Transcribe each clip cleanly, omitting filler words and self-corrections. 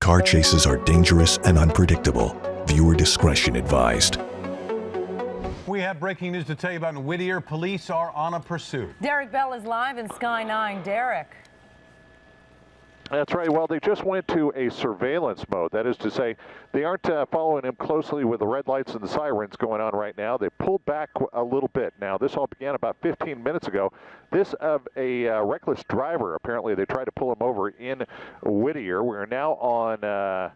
Car chases are dangerous and unpredictable. Viewer discretion advised. We have breaking news to tell you about in Whittier. Police are on a pursuit. Derek Bell is live in Sky 9. Derek. That's right. Well, they just went to a surveillance mode. That is to say, they aren't following him closely with the red lights and the sirens going on right now. They pulled back a little bit. Now, this all began about 15 minutes ago. This of a reckless driver. Apparently, they tried to pull him over in Whittier. We're now on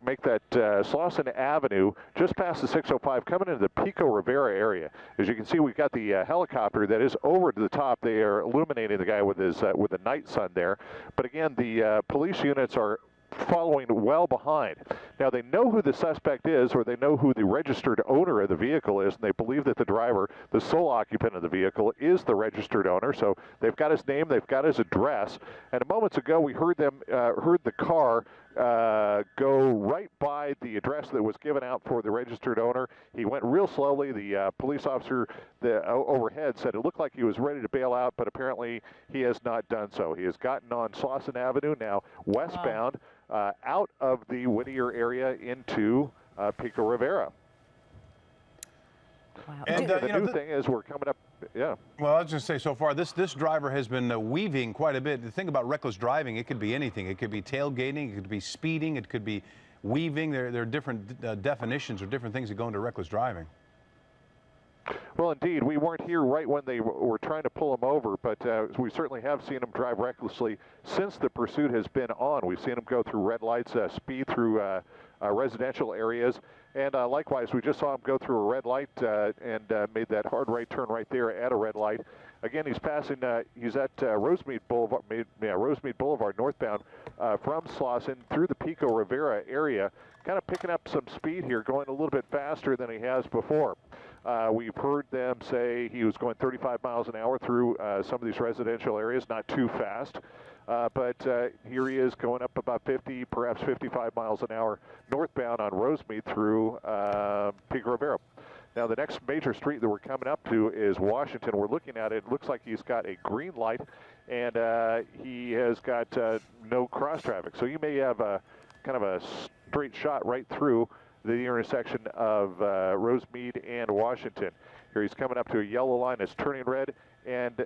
make that Slauson Avenue, just past the 605, coming into the Pico Rivera area. As you can see, we've got the helicopter that is over to the top. They are illuminating the guy with his with the night sun there. But again, the police units are following well behind. Now, they know who the suspect is, or they know who the registered owner of the vehicle is, and they believe that the driver, the sole occupant of the vehicle, is the registered owner. So they've got his name, they've got his address. And moments ago, we heard the car go right by the address that was given out for the registered owner. He went real slowly. The police officer overhead said it looked like he was ready to bail out, but apparently he has not done so. He has gotten on Slauson Avenue, now westbound, out of the Whittier area into Pico Rivera. Wow. And the new thing is we're coming up, yeah. Well, I was going to say, so far, this driver has been weaving quite a bit. The thing about reckless driving, it could be anything. It could be tailgating, it could be speeding, it could be weaving. There are different definitions or different things that go into reckless driving. Well, indeed, we weren't here right when they were trying to pull him over, but we certainly have seen him drive recklessly since the pursuit has been on. We've seen him go through red lights, speed through residential areas, and likewise, we just saw him go through a red light and made that hard right turn right there at a red light. Again, he's passing. He's at Rosemead Boulevard, northbound from Slauson through the Pico Rivera area, kind of picking up some speed here, going a little bit faster than he has before. We've heard them say he was going 35 miles an hour through some of these residential areas, not too fast. But here he is going up about 50, perhaps 55 miles an hour northbound on Rosemead through Pico Rivera. Now, the next major street that we're coming up to is Washington. We're looking at it. It looks like he's got a green light, and he has got no cross traffic. So you may have a kind of a straight shot right through the intersection of Rosemead and Washington. Here he's coming up to a yellow line. It's turning red, and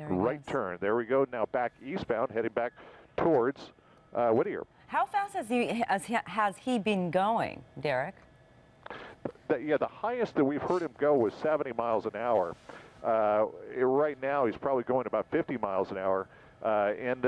right turn. There we go. Now back eastbound, heading back towards Whittier. How fast has he been going, Derek? The highest that we've heard him go was 70 miles an hour. Right now, he's probably going about 50 miles an hour. And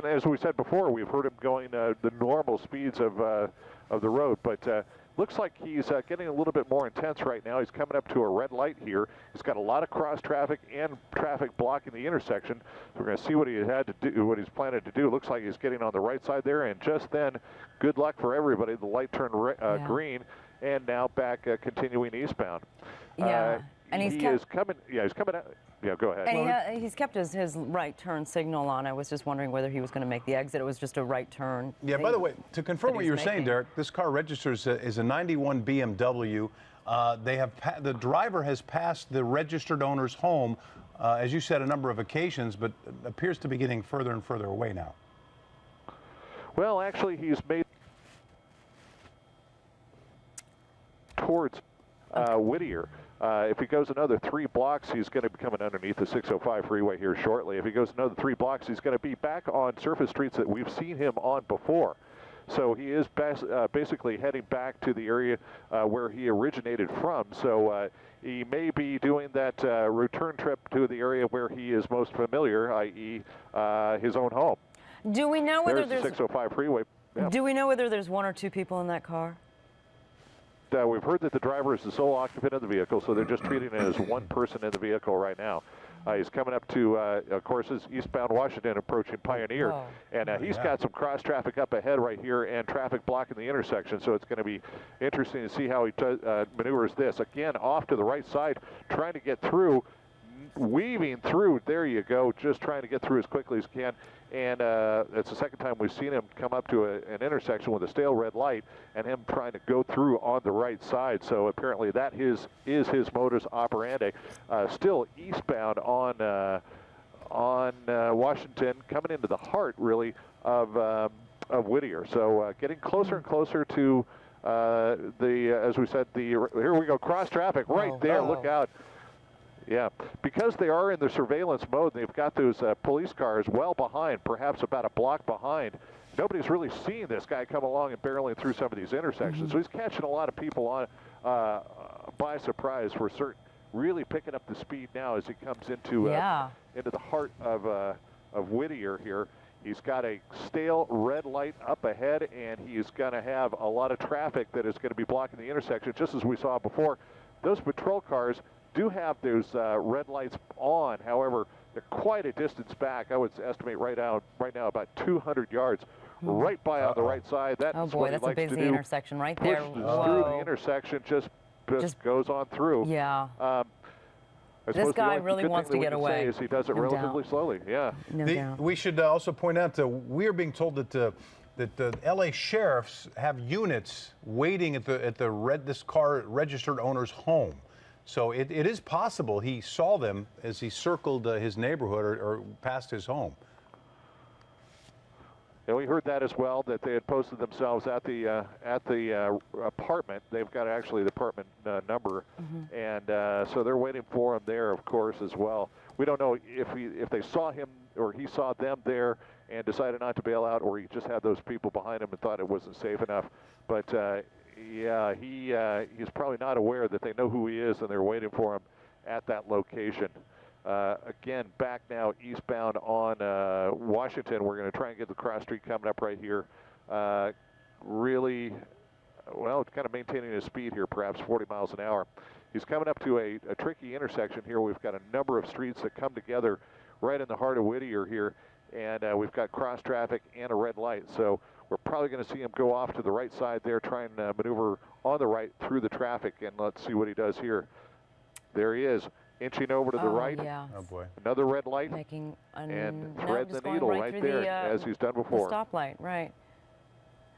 as we said before, we've heard him going the normal speeds of the road. But looks like he's getting a little bit more intense right now. He's coming up to a red light here. He's got a lot of cross traffic and traffic blocking the intersection. So we're going to see what he had to do, what he's planning to do. Looks like he's getting on the right side there, and just then, good luck for everybody. The light turned green, and now back continuing eastbound. Yeah, and he's coming. Yeah, he's coming out. Yeah, go ahead. And he's kept his right turn signal on. I was just wondering whether he was going to make the exit. It was just a right turn. Yeah, by the way, to confirm what you were saying, Derek, this car registers is a 91 BMW. The driver has passed the registered owner's home, as you said, a number of occasions, but appears to be getting further and further away now. Well, actually, he's made towards Whittier. If he goes another 3 blocks, he's going to be coming underneath the 605 freeway here shortly. If he goes another 3 blocks, he's going to be back on surface streets that we've seen him on before. So he is basically heading back to the area where he originated from. So he may be doing that return trip to the area where he is most familiar, i.e. His own home. Do we know whether there's the 605 freeway? Yeah. Do we know whether there's 1 or 2 people in that car? We've heard that the driver is the sole occupant of the vehicle, so they're just treating it as one person in the vehicle right now. He's coming up to, of course, is eastbound Washington approaching Pioneer, and he's got some cross traffic up ahead right here and traffic blocking the intersection, so it's going to be interesting to see how he maneuvers this. Again, off to the right side, trying to get through, weaving through, there you go, just trying to get through as quickly as he can. And it's the second time we've seen him come up to an intersection with a stale red light and him trying to go through on the right side. So apparently that is his modus operandi. Still eastbound on Washington, coming into the heart, really, of Whittier. So getting closer and closer to as we said, here we go, cross traffic right there. Look out. Yeah, because they are in the surveillance mode, they've got those police cars well behind, perhaps about a block behind. Nobody's really seeing this guy come along and barreling through some of these intersections. So he's catching a lot of people on by surprise for certain. Really picking up the speed now as he comes into the heart of Whittier here. He's got a stale red light up ahead, and he's going to have a lot of traffic that is going to be blocking the intersection, just as we saw before. Those patrol cars do have those red lights on. However, they're quite a distance back. I would estimate right now about 200 yards, right by on the right side. That's what he that's a likes busy to do. intersection right there. Pushes through the intersection, just goes on through. Yeah. This guy really wants to get away. Is he does it relatively slowly. Yeah. No doubt. We should also point out that we are being told that the LA sheriffs have units waiting at this car registered owner's home. So it is possible he saw them as he circled his neighborhood or past his home. And we heard that as well, that they had posted themselves at the apartment. They've got actually the apartment number, and so they're waiting for him there, of course, as well. We don't know if they saw him or he saw them there and decided not to bail out, or he just had those people behind him and thought it wasn't safe enough. But yeah, he's probably not aware that they know who he is and they're waiting for him at that location. Again, back now eastbound on Washington. We're going to try and get the cross street coming up right here. Really, well, kind of maintaining his speed here, perhaps 40 miles an hour. He's coming up to a tricky intersection here. We've got a number of streets that come together right in the heart of Whittier here, and we've got cross traffic and a red light. So we're probably going to see him go off to the right side there, try and maneuver on the right through the traffic, and let's see what he does here. There he is, inching over to the right. Yeah. Oh boy. Another red light. Making and thread the needle right there, as he's done before. The stoplight, right.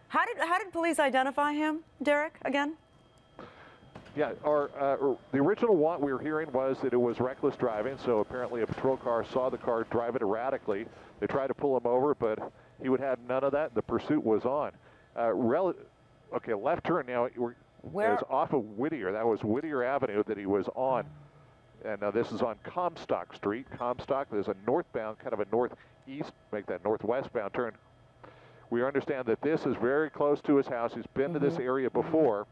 How did police identify him, Derek, again? Yeah, the original one we were hearing was that it was reckless driving, so apparently a patrol car saw the car drive it erratically. They tried to pull him over, but he would have none of that. The pursuit was on. Okay, left turn now. It's off of Whittier. That was Whittier Avenue that he was on. And now this is on Comstock Street. Comstock, there's a northbound, kind of a northeast, make that northwestbound turn. We understand that this is very close to his house. He's been to this area before,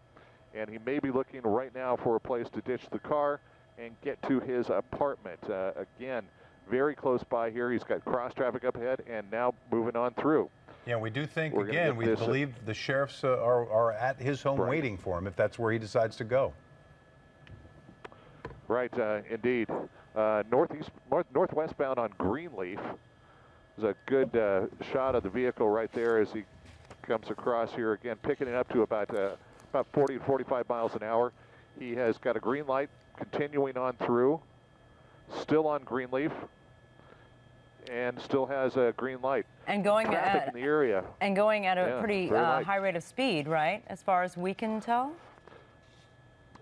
and he may be looking right now for a place to ditch the car and get to his apartment. Again, very close by here. He's got cross traffic up ahead and now moving on through. Yeah, we do think, again, we believe the sheriffs are at his home waiting for him if that's where he decides to go. Right, indeed. Northwestbound on Greenleaf. There's a good shot of the vehicle right there as he comes across here. Again, picking it up to about 40 to 45 miles an hour. He has got a green light continuing on through. Still on Greenleaf. And still has a green light. And going traffic in the area. And going at a pretty high rate of speed, right? As far as we can tell.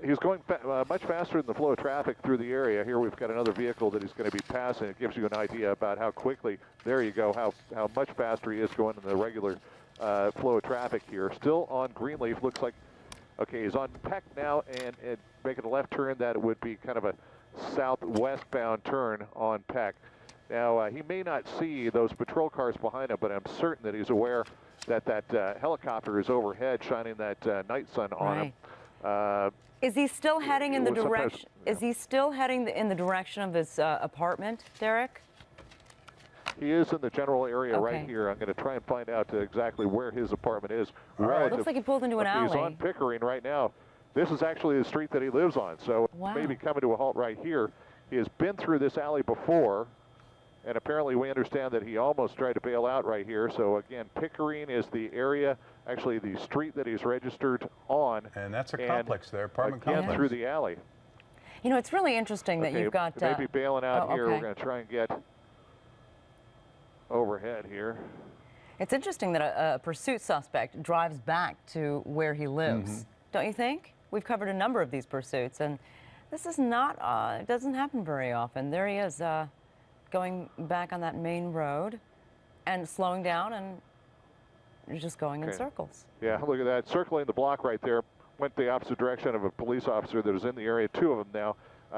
He's going much faster than the flow of traffic through the area. Here we've got another vehicle that he's going to be passing. It gives you an idea about how quickly, there you go, how much faster he is going in the regular flow of traffic here. Still on Greenleaf, looks like, okay, he's on Peck now and making a left turn. That would be kind of a southwestbound turn on Peck. Now, he may not see those patrol cars behind him, but I'm certain that he's aware that that helicopter is overhead shining that night sun on him. Is he still heading in the direction? Is he still heading in the direction of his apartment, Derek? He is in the general area right here. I'm going to try and find out exactly where his apartment is. It looks like he pulled into an alley. He's on Pickering right now. This is actually the street that he lives on, so maybe coming to a halt right here. He has been through this alley before, and apparently we understand that he almost tried to bail out right here. So again, Pickering is the area, actually the street that he's registered on. And that's a complex there, apartment complex. Through the alley. You know, it's really interesting that you've got... maybe bailing out here. We're going to try and get overhead here. It's interesting that a pursuit suspect drives back to where he lives, don't you think? We've covered a number of these pursuits, and this is not, it doesn't happen very often. There he is, going back on that main road. and slowing down and just going in circles. Yeah, look at that. Circling the block right there. Went the opposite direction of a police officer that was in the area, 2 of them now.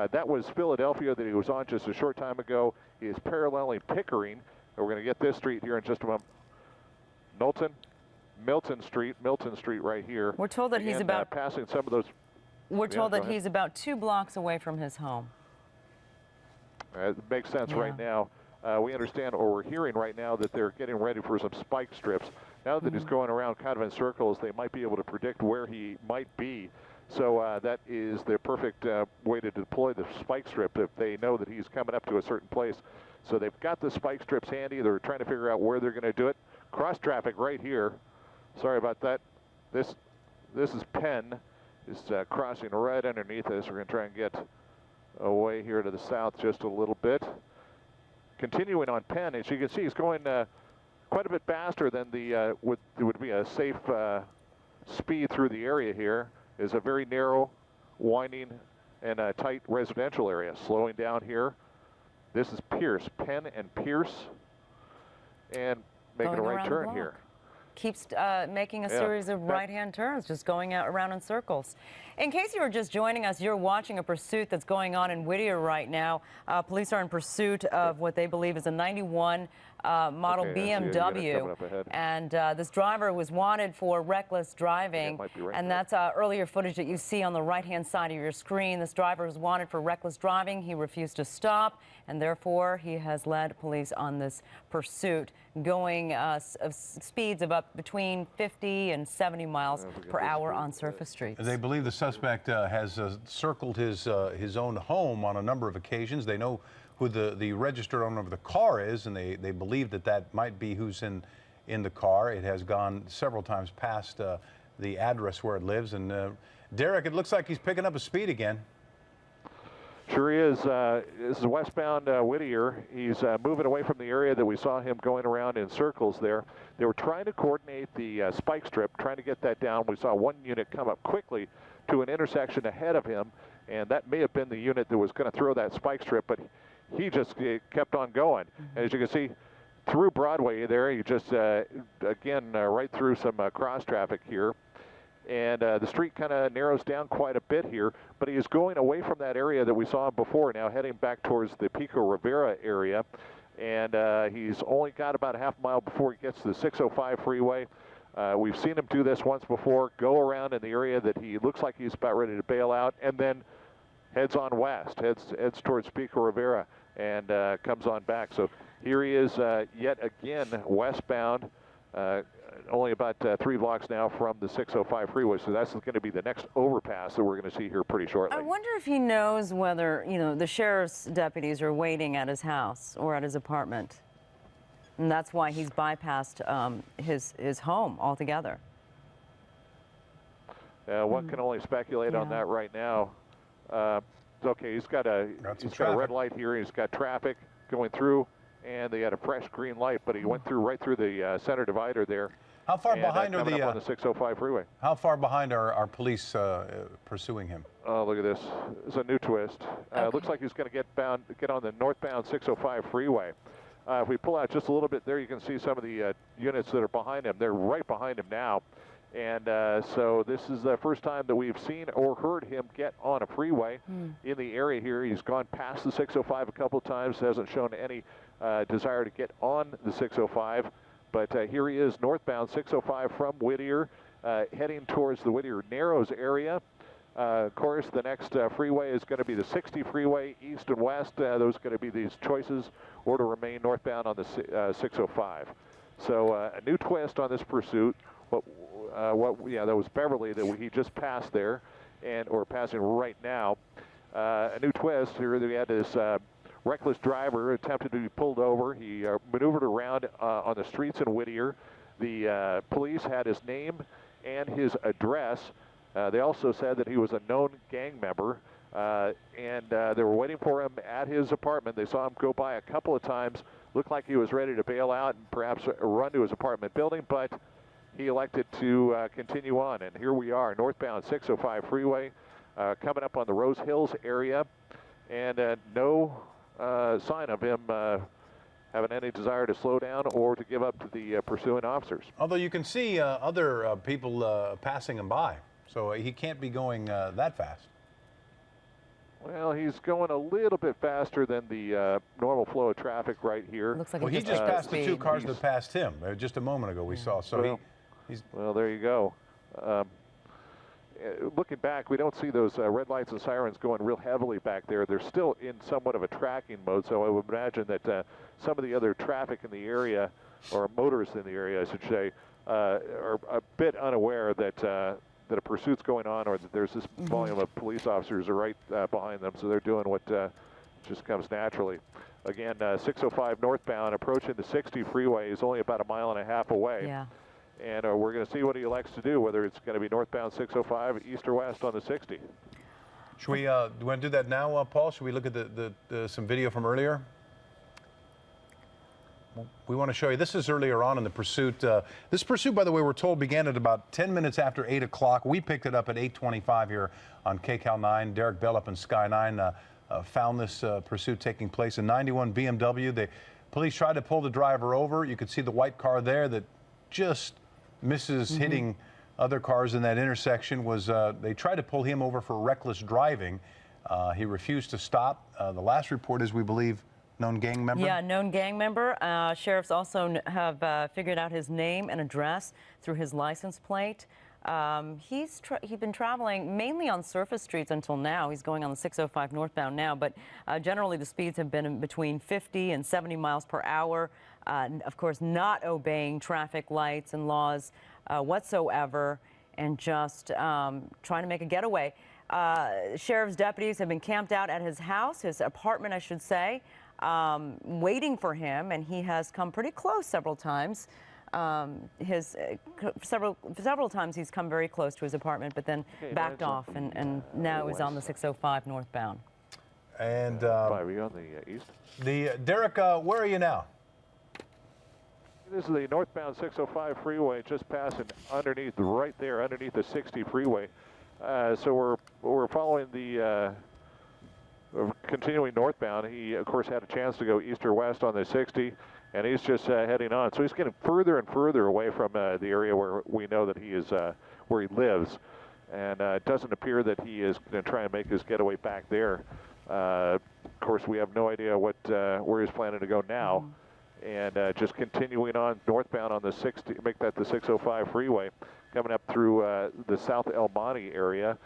That was Philadelphia that he was on just a short time ago. He is paralleling Pickering. We're going to get this street here in just a moment. Milton Street right here. We're told that Again, he's about passing some of those. We're told that he's about 2 blocks away from his home. It makes sense right now. We understand, or we're hearing right now, that they're getting ready for some spike strips. Now that he's going around kind of in circles, they might be able to predict where he might be. So that is the perfect way to deploy the spike strip if they know that he's coming up to a certain place. So they've got the spike strips handy. They're trying to figure out where they're going to do it. Cross traffic right here. Sorry about that. This is Penn. Is crossing right underneath us. We're going to try and get away here to the south just a little bit. Continuing on Penn, as you can see, he's going quite a bit faster than the would be a safe speed through the area here. Is a very narrow, winding, and tight residential area. Slowing down here. This is Pierce, Penn and Pierce, and making a right turn here. Keeps making a series of right-hand turns, just going out around in circles. In case you were just joining us, you're watching a pursuit that's going on in Whittier right now. Police are in pursuit of what they believe is a 91 model BMW, and this driver was wanted for reckless driving, and that's earlier footage that you see on the right-hand side of your screen. This driver was wanted for reckless driving. He refused to stop, and therefore he has led police on this pursuit, going speeds of up between 50 and 70 miles per hour on surface streets. They believe the suspect has circled his own home on a number of occasions. They know who the registered owner of the car is, and they believe that might be who's in the car. It has gone several times past the address where it lives. And Derek, it looks like he's picking up his speed again. Sure is. This is westbound Whittier. He's moving away from the area that we saw him going around in circles there. They were trying to coordinate the spike strip, trying to get that down. We saw one unit come up quickly to an intersection ahead of him, and that may have been the unit that was going to throw that spike strip, but he just kept on going. And as you can see, through Broadway there, he just, again, right through some cross traffic here. And the street kind of narrows down quite a bit here, but he is going away from that area that we saw him before, now heading back towards the Pico Rivera area. And he's only got about a half mile before he gets to the 605 freeway. We've seen him do this once before, go around in the area that he looks like he's about ready to bail out, and then heads on west, heads towards Pico Rivera, and comes on back. So here he is yet again westbound, only about 3 blocks now from the 605 freeway. So that's going to be the next overpass that we're going to see here pretty shortly. I wonder if he knows whether, the sheriff's deputies are waiting at his house or at his apartment. And that's why he's bypassed his home altogether. One can only speculate on that right now. Okay, he's got a red light here. He's got traffic going through, and they had a fresh green light, but he went right through the center divider there. How far behind are on the 605 freeway? How far behind are police pursuing him? Oh, look at this. It's a new twist. Looks like he's going to get on the northbound 605 freeway. If we pull out just a little bit there, you can see some of the units that are behind him. They're right behind him now. And so this is the first time that we've seen or heard him get on a freeway in the area here. He's gone past the 605 a couple of times, hasn't shown any desire to get on the 605. But here he is northbound 605 from Whittier, heading towards the Whittier Narrows area. Of course, the next freeway is going to be the 60 freeway, east and west. Those are going to be these choices, or to remain northbound on the 605. So a new twist on this pursuit. That was Beverly that he just passed there, or passing right now. A new twist here that we had this reckless driver attempted to be pulled over. He maneuvered around on the streets in Whittier. The police had his name and his address. They also said that he was a known gang member, and they were waiting for him at his apartment. They saw him go by a couple of times. Looked like he was ready to bail out and perhaps run to his apartment building, but he elected to continue on. And here we are, northbound 605 freeway, coming up on the Rose Hills area, and no sign of him having any desire to slow down or to give up to the pursuing officers. Although you can see other people passing him by, so he can't be going that fast. Well, he's going a little bit faster than the normal flow of traffic right here. Looks like Well, he just passed the two cars that passed him just a moment ago. We saw. So well, there you go. Looking back, we don't see those red lights and sirens going real heavily back there. They're still in somewhat of a tracking mode, so I would imagine that some of the other traffic in the area, or motorists in the area, I should say, are a bit unaware that that a pursuit's going on, or that there's this volume of police officers right behind them, so they're doing what just comes naturally. Again, 605 northbound, approaching the 60 freeway, is only about 1.5 miles away. Yeah. And we're going to see what he elects to do, whether it's going to be northbound 605, east or west on the 60. Should we, do you want to do that now, Paul? Should we look at some video from earlier? We want to show you. This is earlier on in the pursuit. This pursuit, by the way, we're told began at about 10 minutes after 8 o'clock. We picked it up at 8:25 here on KCAL 9. Derek Bell up in Sky 9 found this pursuit taking place in 91 BMW. The police tried to pull the driver over. You could see the white car there that just misses hitting other cars in that intersection. They tried to pull him over for reckless driving. He refused to stop. The last report is, we believe, known gang member? Yeah, known gang member. Sheriffs also have figured out his name and address through his license plate. He's been traveling mainly on surface streets until now. He's going on the 605 northbound now, but generally the speeds have been between 50 and 70 miles per hour. Of course, not obeying traffic lights and laws whatsoever, and just trying to make a getaway. Sheriff's deputies have been camped out at his house, his apartment, I should say, waiting for him, and he has come pretty close several times. Several times he's come very close to his apartment, but then backed off, and now is on the 605 northbound. And are we on the east? Derek, where are you now? This is the northbound 605 freeway, just passing underneath, right there, underneath the 60 freeway. So we're following the continuing northbound. He, of course, had a chance to go east or west on the 60, and he's just heading on. So he's getting further and further away from the area where we know that he is, where he lives. And it doesn't appear that he is going to try and make his getaway back there. Of course, we have no idea what where he's planning to go now. And just continuing on northbound on the 60, make that the 605 freeway, coming up through the South El Monte area.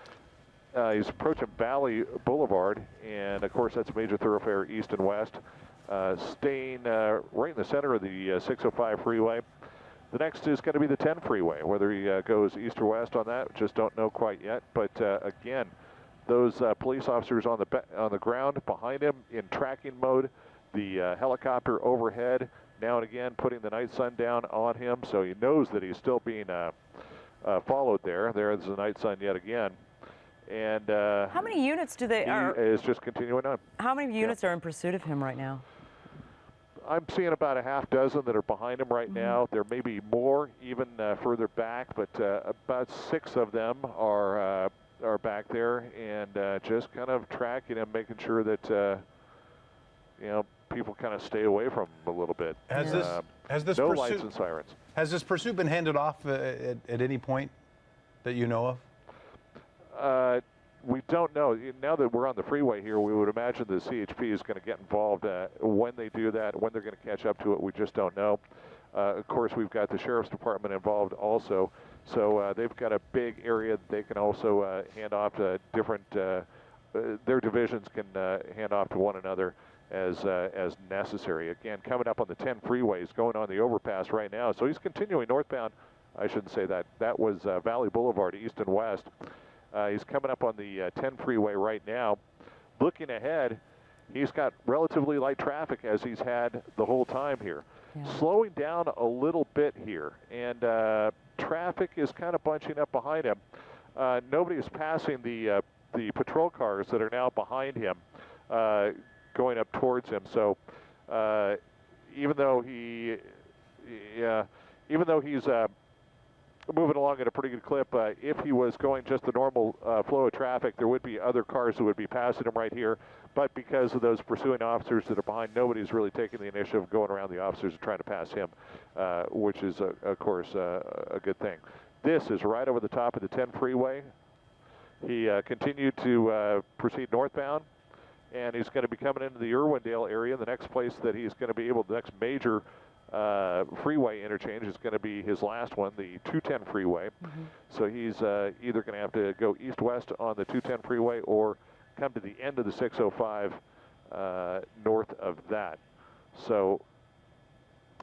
He's approaching Valley Boulevard, and of course that's a major thoroughfare east and west. Staying right in the center of the 605 freeway. The next is going to be the 10 freeway. Whether he goes east or west on that, just don't know quite yet. But again, those police officers on the ground behind him in tracking mode. The helicopter overhead, now and again putting the night sun down on him, so he knows that he's still being followed there. There's the night sun yet again. And how many units do they is just continuing on. How many units are in pursuit of him right now? I'm seeing about a half dozen that are behind him right now. There may be more even further back, but about 6 of them are back there, and just kind of tracking him, making sure that you know, people kind of stay away from him a little bit. Has this no pursuit, lights and sirens. Has this pursuit been handed off at any point that you know of? We don't know. Now that we're on the freeway here, we would imagine the CHP is going to get involved. When they do that, when they're going to catch up to it, we just don't know. Of course, we've got the Sheriff's Department involved also. So they've got a big area that they can also hand off to different, their divisions can hand off to one another as necessary. Again, coming up on the 10 freeways, going on the overpass right now. So he's continuing northbound. I shouldn't say that. That was Valley Boulevard, east and west. He's coming up on the 10 freeway right now. Looking ahead, he's got relatively light traffic as he's had the whole time here. Yeah. Slowing down a little bit here, and traffic is kind of bunching up behind him. Nobody is passing the patrol cars that are now behind him, going up towards him. So even though he's moving along at a pretty good clip. If he was going just the normal flow of traffic, there would be other cars that would be passing him right here. But because of those pursuing officers that are behind, nobody's really taking the initiative of going around the officers and trying to pass him, which is, of course, a good thing. This is right over the top of the 10 freeway. He continued to proceed northbound, and he's going to be coming into the Irwindale area. The next place that he's going to be able, the next major freeway interchange is going to be his last one, the 210 freeway. So he's either going to have to go east-west on the 210 freeway or come to the end of the 605 north of that. So,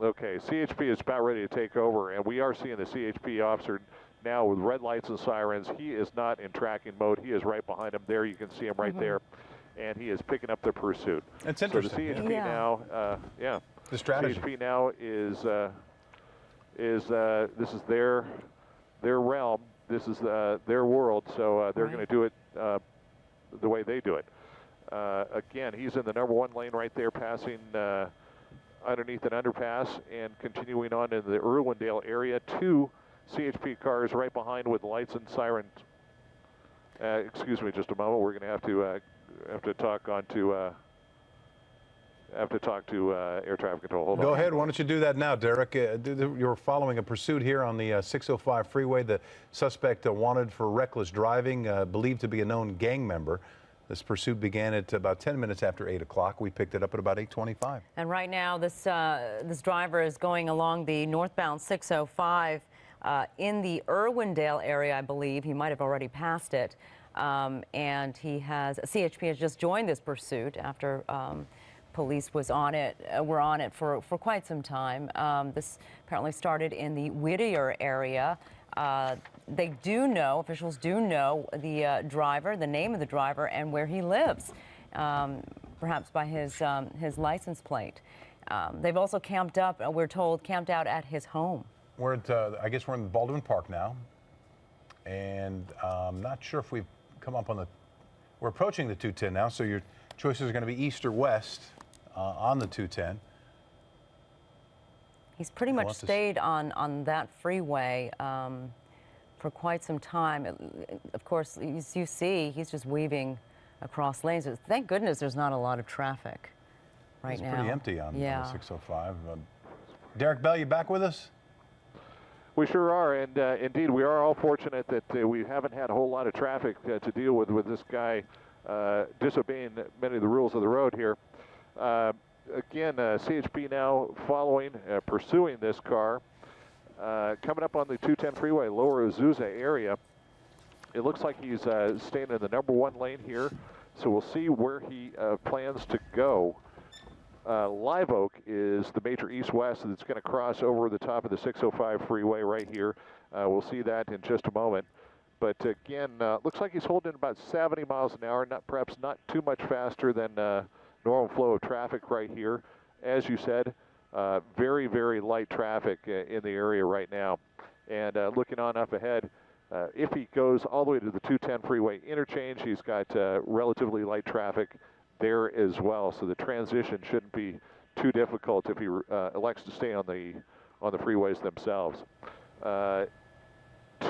okay, CHP is about ready to take over, and we are seeing the CHP officer now with red lights and sirens. He is not in tracking mode. He is right behind him there. You can see him right there, and he is picking up the pursuit. It's interesting. So the CHP now, the strategy. CHP now is this is their realm. This is their world. So they're going to do it the way they do it. Again, he's in the #1 lane right there, passing underneath an underpass and continuing on into the Irwindale area. 2 CHP cars right behind with lights and sirens. Excuse me, just a moment. We're going to have to talk on to. Have to talk to air traffic control. Hold on. Go ahead. Why don't you do that now, Derek? You're following a pursuit here on the 605 freeway. The suspect wanted for reckless driving, believed to be a known gang member. This pursuit began at about 10 minutes after 8 o'clock. We picked it up at about 8:25. And right now, this driver is going along the northbound 605 in the Irwindale area, I believe. He might have already passed it. And CHP has just joined this pursuit after police was on it, were on it for quite some time. This apparently started in the Whittier area. They do know, officials do know the driver, the name of the driver, and where he lives, perhaps by his license plate. They've also camped up, we're told, camped out at his home. We're at, I guess we're in Baldwin Park now, and I'm not sure if we've come up on the, we're approaching the 210 now, so your choices are going to be east or west on the 210. He's pretty much stayed on that freeway for quite some time. Of course, as you see, he's just weaving across lanes. Thank goodness there's not a lot of traffic right now. It's pretty empty on the 605. Derek Bell, you back with us? We sure are, and indeed, we are all fortunate that we haven't had a whole lot of traffic to deal with this guy disobeying many of the rules of the road here. Again, CHP now following, pursuing this car, coming up on the 210 freeway, Lower Azusa area. It looks like he's staying in the #1 lane here, so we'll see where he plans to go. Live Oak is the major east-west that's going to cross over the top of the 605 freeway right here. We'll see that in just a moment. But again, looks like he's holding about 70 miles an hour, perhaps not too much faster than normal flow of traffic right here. As you said, very, very light traffic in the area right now. And looking on up ahead, if he goes all the way to the 210 freeway interchange, he's got relatively light traffic there as well. So the transition shouldn't be too difficult if he elects to stay on the freeways themselves.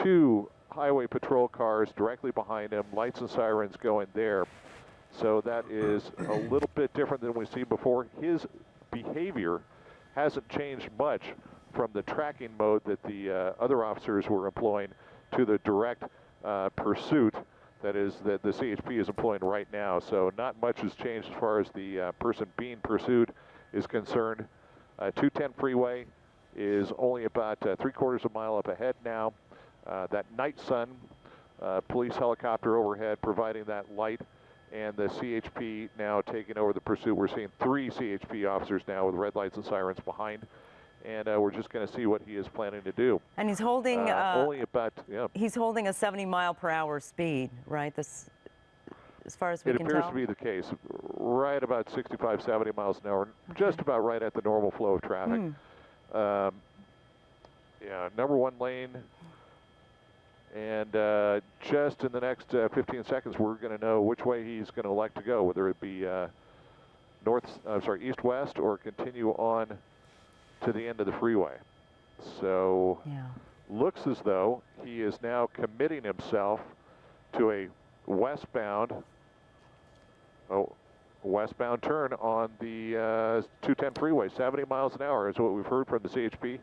2 highway patrol cars directly behind him, lights and sirens going there. So that is a little bit different than we've seen before. His behavior hasn't changed much from the tracking mode that the other officers were employing to the direct pursuit that the CHP is employing right now. So not much has changed as far as the person being pursued is concerned. 210 freeway is only about 3/4 of a mile up ahead now. That night sun, police helicopter overhead providing that light, and the CHP now taking over the pursuit. We're seeing 3 CHP officers now with red lights and sirens behind, and we're just going to see what he is planning to do. And he's holding only about he's holding a 70-mile-per-hour speed, right? This, as far as we can tell. It appears to be the case, right about 65, 70 miles an hour, just about right at the normal flow of traffic. Yeah, #1 lane. And just in the next 15 seconds, we're going to know which way he's going to elect to go, whether it be east-west or continue on to the end of the freeway. So looks as though he is now committing himself to a westbound turn on the 210 freeway. 70 miles an hour is what we've heard from the CHP.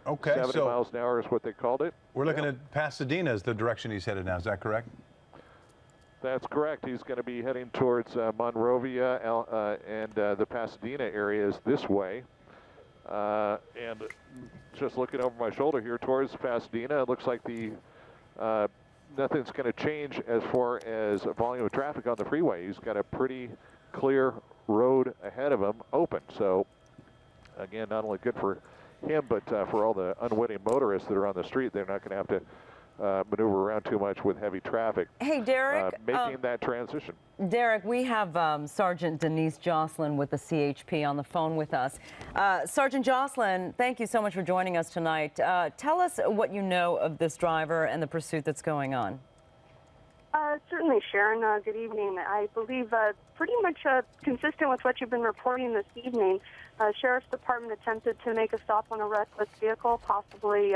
Okay, 70 so miles an hour is what they called it. we're looking at Pasadena as the direction he's headed now. Is that correct? That's correct. He's going to be heading towards Monrovia and the Pasadena areas this way. And just looking over my shoulder here towards Pasadena, it looks like the nothing's going to change as far as volume of traffic on the freeway. He's got a pretty clear road ahead of him open. So, again, not only good for him, but for all the unwitting motorists that are on the street, they're not going to have to maneuver around too much with heavy traffic. Hey, Derek. Making that transition. Derek, we have Sergeant Denise Jocelyn with the CHP on the phone with us. Sergeant Jocelyn, thank you so much for joining us tonight. Tell us what you know of this driver and the pursuit that's going on. Certainly, Sharon. Good evening. I believe pretty much consistent with what you've been reporting this evening, Sheriff's Department attempted to make a stop on a reckless vehicle. Possibly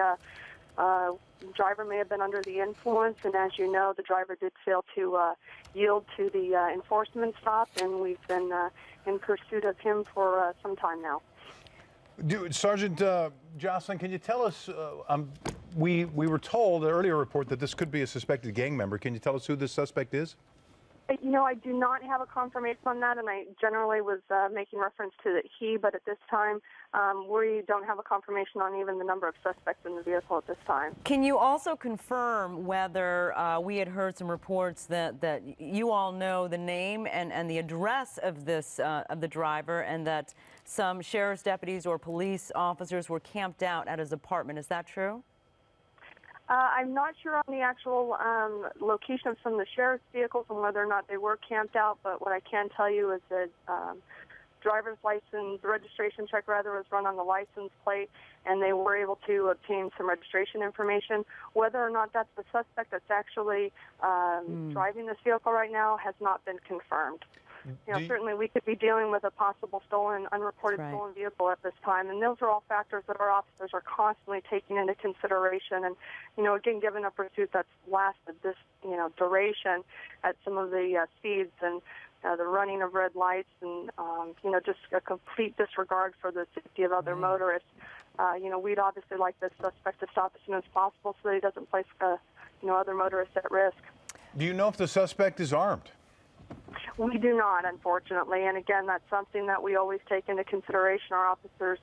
driver may have been under the influence, and as you know, the driver did fail to yield to the enforcement stop, and we've been in pursuit of him for some time now. Sergeant Jocelyn, can you tell us, we were told in an earlier report that this could be a suspected gang member. Can you tell us who this suspect is? You know, I do not have a confirmation on that, and I generally was making reference to he, but at this time, we don't have a confirmation on even the number of suspects in the vehicle at this time. Can you also confirm whether we had heard some reports that you all know the name and the address of this of the driver, and that some sheriff's deputies or police officers were camped out at his apartment? Is that true? I'm not sure on the actual location of some of the sheriff's vehicles and whether or not they were camped out, but what I can tell you is that driver's license, registration check rather, was run on the license plate, and they were able to obtain some registration information. Whether or not that's the suspect that's actually driving this vehicle right now has not been confirmed. You know, certainly we could be dealing with a possible stolen, unreported stolen vehicle at this time, and those are all factors that our officers are constantly taking into consideration. And, you know, again, given a pursuit that's lasted this, you know, duration at some of the speeds and the running of red lights and, you know, just a complete disregard for the safety of other motorists, you know, we'd obviously like this suspect to stop as soon as possible so that he doesn't place, you know, other motorists at risk. Do you know if the suspect is armed? We do not, unfortunately, and again, that's something that we always take into consideration. Our officers,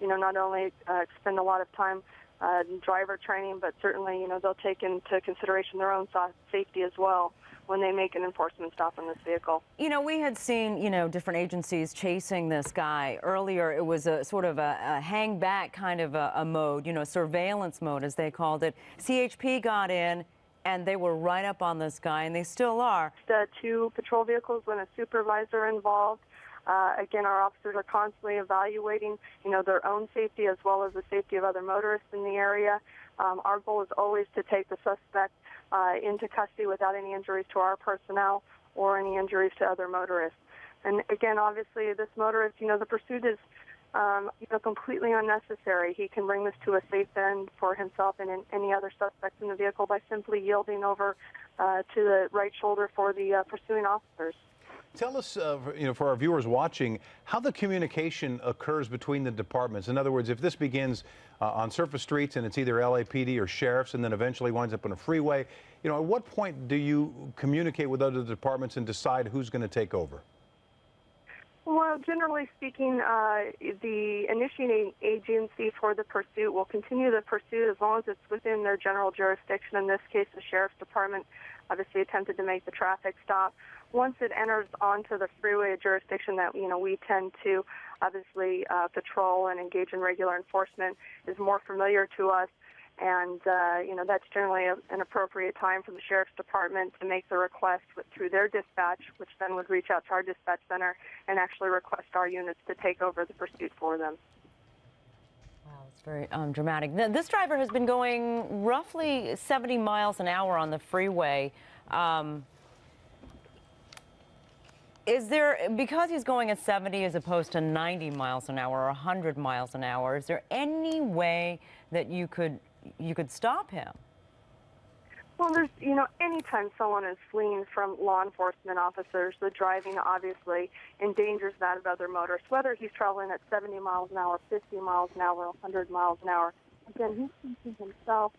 you know, not only spend a lot of time in driver training, but certainly, you know, they'll take into consideration their own safety as well when they make an enforcement stop on this vehicle. You know, we had seen, you know, different agencies chasing this guy. Earlier, it was a sort of a hang back kind of a mode, you know, surveillance mode, as they called it. CHP got in, and they were right up on this guy, and they still are. The 2 patrol vehicles when a supervisor involved. Again, our officers are constantly evaluating, you know, their own safety as well as the safety of other motorists in the area. Our goal is always to take the suspect into custody without any injuries to our personnel or any injuries to other motorists. And again, obviously, this motorist, you know, the pursuit is you know, completely unnecessary. He can bring this to a safe end for himself and any other suspects in the vehicle by simply yielding over to the right shoulder for the pursuing officers. Tell us, you know, for our viewers watching, how the communication occurs between the departments. In other words, if this begins on surface streets and it's either LAPD or sheriffs and then eventually winds up on a freeway, you know, at what point do you communicate with other departments and decide who's going to take over? Well, generally speaking, the initiating agency for the pursuit will continue the pursuit as long as it's within their general jurisdiction. In this case, the Sheriff's Department obviously attempted to make the traffic stop. Once it enters onto the freeway, a jurisdiction that, you know, we tend to obviously patrol and engage in regular enforcement, is more familiar to us. And, you know, that's generally an appropriate time for the Sheriff's Department to make the request through their dispatch, which then would reach out to our dispatch center and actually request our units to take over the pursuit for them. Wow, it's very dramatic. This driver has been going roughly 70 miles an hour on the freeway. Is there, because he's going at 70 as opposed to 90 miles an hour or 100 miles an hour, is there any way that you could you could stop him. Well, there's, anytime someone is fleeing from law enforcement officers, the driving obviously endangers that of other motorists, whether he's traveling at 70 miles an hour, 50 miles an hour, 100 miles an hour. Again, he's keeping himself,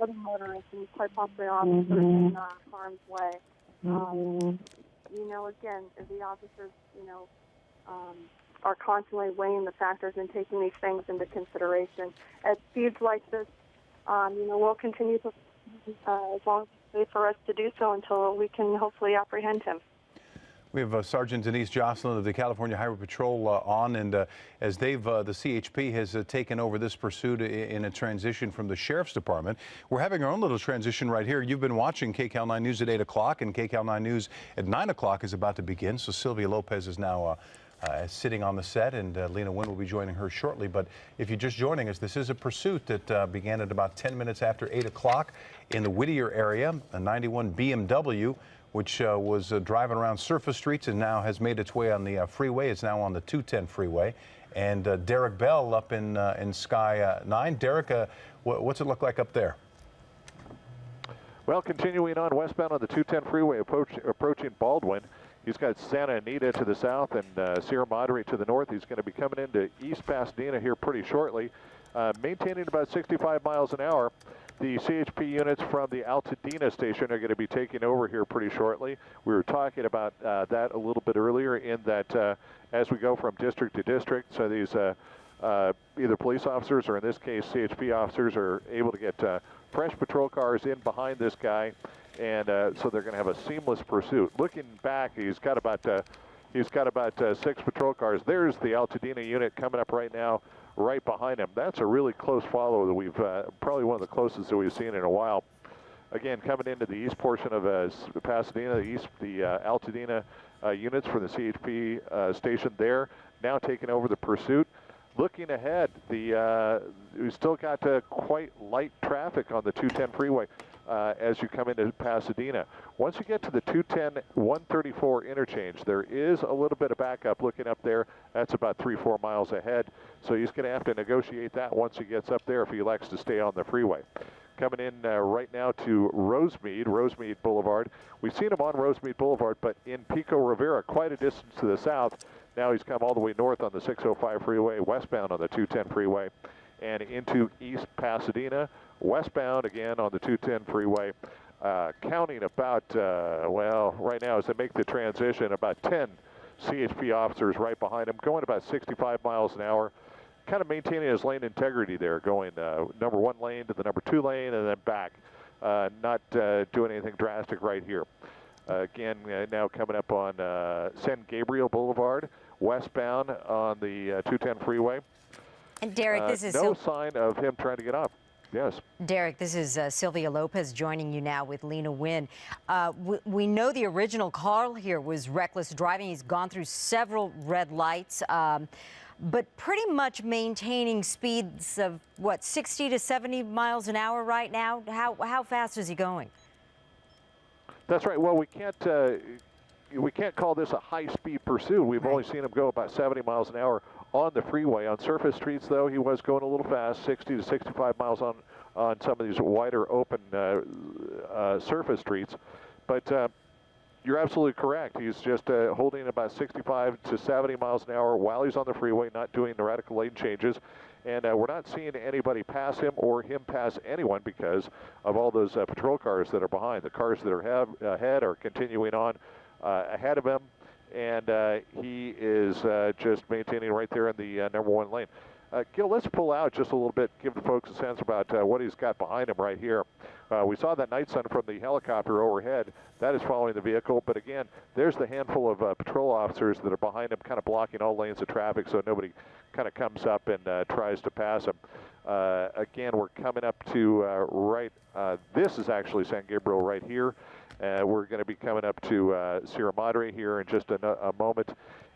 other motorists, and quite possibly officers in harm's way. Again, the officers, are constantly weighing the factors and taking these things into consideration. At speeds like this, we'll continue to, as long as it's safe for us to do so until we can hopefully apprehend him. We have Sergeant Denise Jocelyn of the California Highway Patrol on, and as the CHP has taken over this pursuit in a transition from the Sheriff's Department, we're having our own little transition right here. You've been watching KCAL 9 News at 8 o'clock, and KCAL 9 News at 9 o'clock is about to begin. So Sylvia Lopez is now sitting on the set, and Lena Wynn will be joining her shortly. But if you're just joining us, this is a pursuit that began at about 10 minutes after 8 o'clock in the Whittier area, a 91 BMW, which was driving around surface streets and now has made its way on the freeway. It's now on the 210 freeway. And Derek Bell up in Sky 9. Derek, what's it look like up there? Well, continuing on westbound on the 210 freeway, approaching Baldwin. He's got Santa Anita to the south and Sierra Madre to the north. He's going to be coming into East Pasadena here pretty shortly, maintaining about 65 miles an hour. The CHP units from the Altadena station are going to be taking over here pretty shortly. We were talking about that a little bit earlier in that as we go from district to district, so these either police officers or in this case CHP officers are able to get fresh patrol cars in behind this guy, and so they're going to have a seamless pursuit. Looking back, he's got about 6 patrol cars. There's the Altadena unit coming up right now, right behind him. That's a really close follow that we've probably one of the closest that we've seen in a while. Again, coming into the east portion of Pasadena, the Altadena units for the CHP station there, now taking over the pursuit. Looking ahead, we still got quite light traffic on the 210 freeway as you come into Pasadena. Once you get to the 210-134 interchange, there is a little bit of backup looking up there. That's about 3-4 miles ahead. So he's going to have to negotiate that once he gets up there if he elects to stay on the freeway. Coming in right now to Rosemead Boulevard. We've seen him on Rosemead Boulevard, but in Pico Rivera, quite a distance to the south. Now he's come all the way north on the 605 freeway, westbound on the 210 freeway, and into East Pasadena, westbound again on the 210 freeway, counting about, well, right now as they make the transition, about 10 CHP officers right behind him, going about 65 miles an hour, kind of maintaining his lane integrity there, going number 1 lane to the number 2 lane and then back, not doing anything drastic right here. Again, now coming up on San Gabriel Boulevard, westbound on the 210 freeway. And Derek, this is no sign of him trying to get off. Yes. Derek, this is Sylvia Lopez joining you now with Lena Wynn. We know the original call here was reckless driving. He's gone through several red lights, but pretty much maintaining speeds of, what, 60 to 70 miles an hour right now? How fast is he going? That's right. Well, we can't call this a high-speed pursuit. We've only seen him go about 70 miles an hour on the freeway. On surface streets, though, he was going a little fast, 60 to 65 miles on some of these wider open surface streets. But you're absolutely correct. He's just holding about 65 to 70 miles an hour while he's on the freeway, not doing the radical lane changes. And we're not seeing anybody pass him or him pass anyone because of all those patrol cars that are behind. The cars that are ahead are continuing on ahead of him, and he is just maintaining right there in the number 1 lane. Gil, let's pull out just a little bit, give the folks a sense about what he's got behind him right here. We saw that night sun from the helicopter overhead. That is following the vehicle, but again, there's the handful of patrol officers that are behind him, kind of blocking all lanes of traffic so nobody kind of comes up and tries to pass him. Again, we're coming up to this is actually San Gabriel right here. We're going to be coming up to Sierra Madre here in just a moment,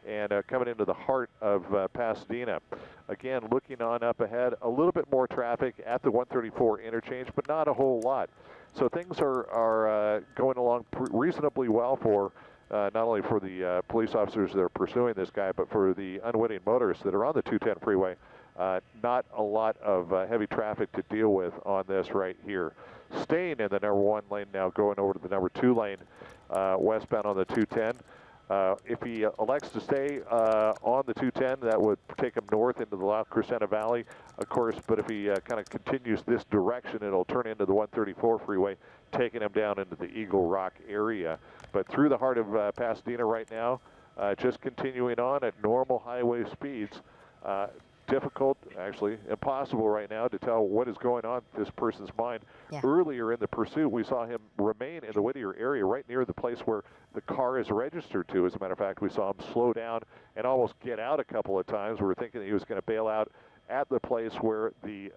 and coming into the heart of Pasadena. Again, looking on up ahead, a little bit more traffic at the 134 interchange, but not a whole lot. So things are going along reasonably well for not only for the police officers that are pursuing this guy, but for the unwitting motorists that are on the 210 freeway Not a lot of heavy traffic to deal with on this right here. Staying in the number 1 lane now, going over to the number 2 lane, westbound on the 210. If he elects to stay on the 210, that would take him north into the La Crescenta Valley, of course, but if he kind of continues this direction, it'll turn into the 134 freeway, taking him down into the Eagle Rock area. But through the heart of Pasadena right now, just continuing on at normal highway speeds. Difficult, actually impossible right now to tell what is going on in this person's mind. Yeah. Earlier in the pursuit, we saw him remain in the Whittier area, right near the place where the car is registered to. As a matter of fact, we saw him slow down and almost get out a couple of times. We were thinking that he was going to bail out at the place where the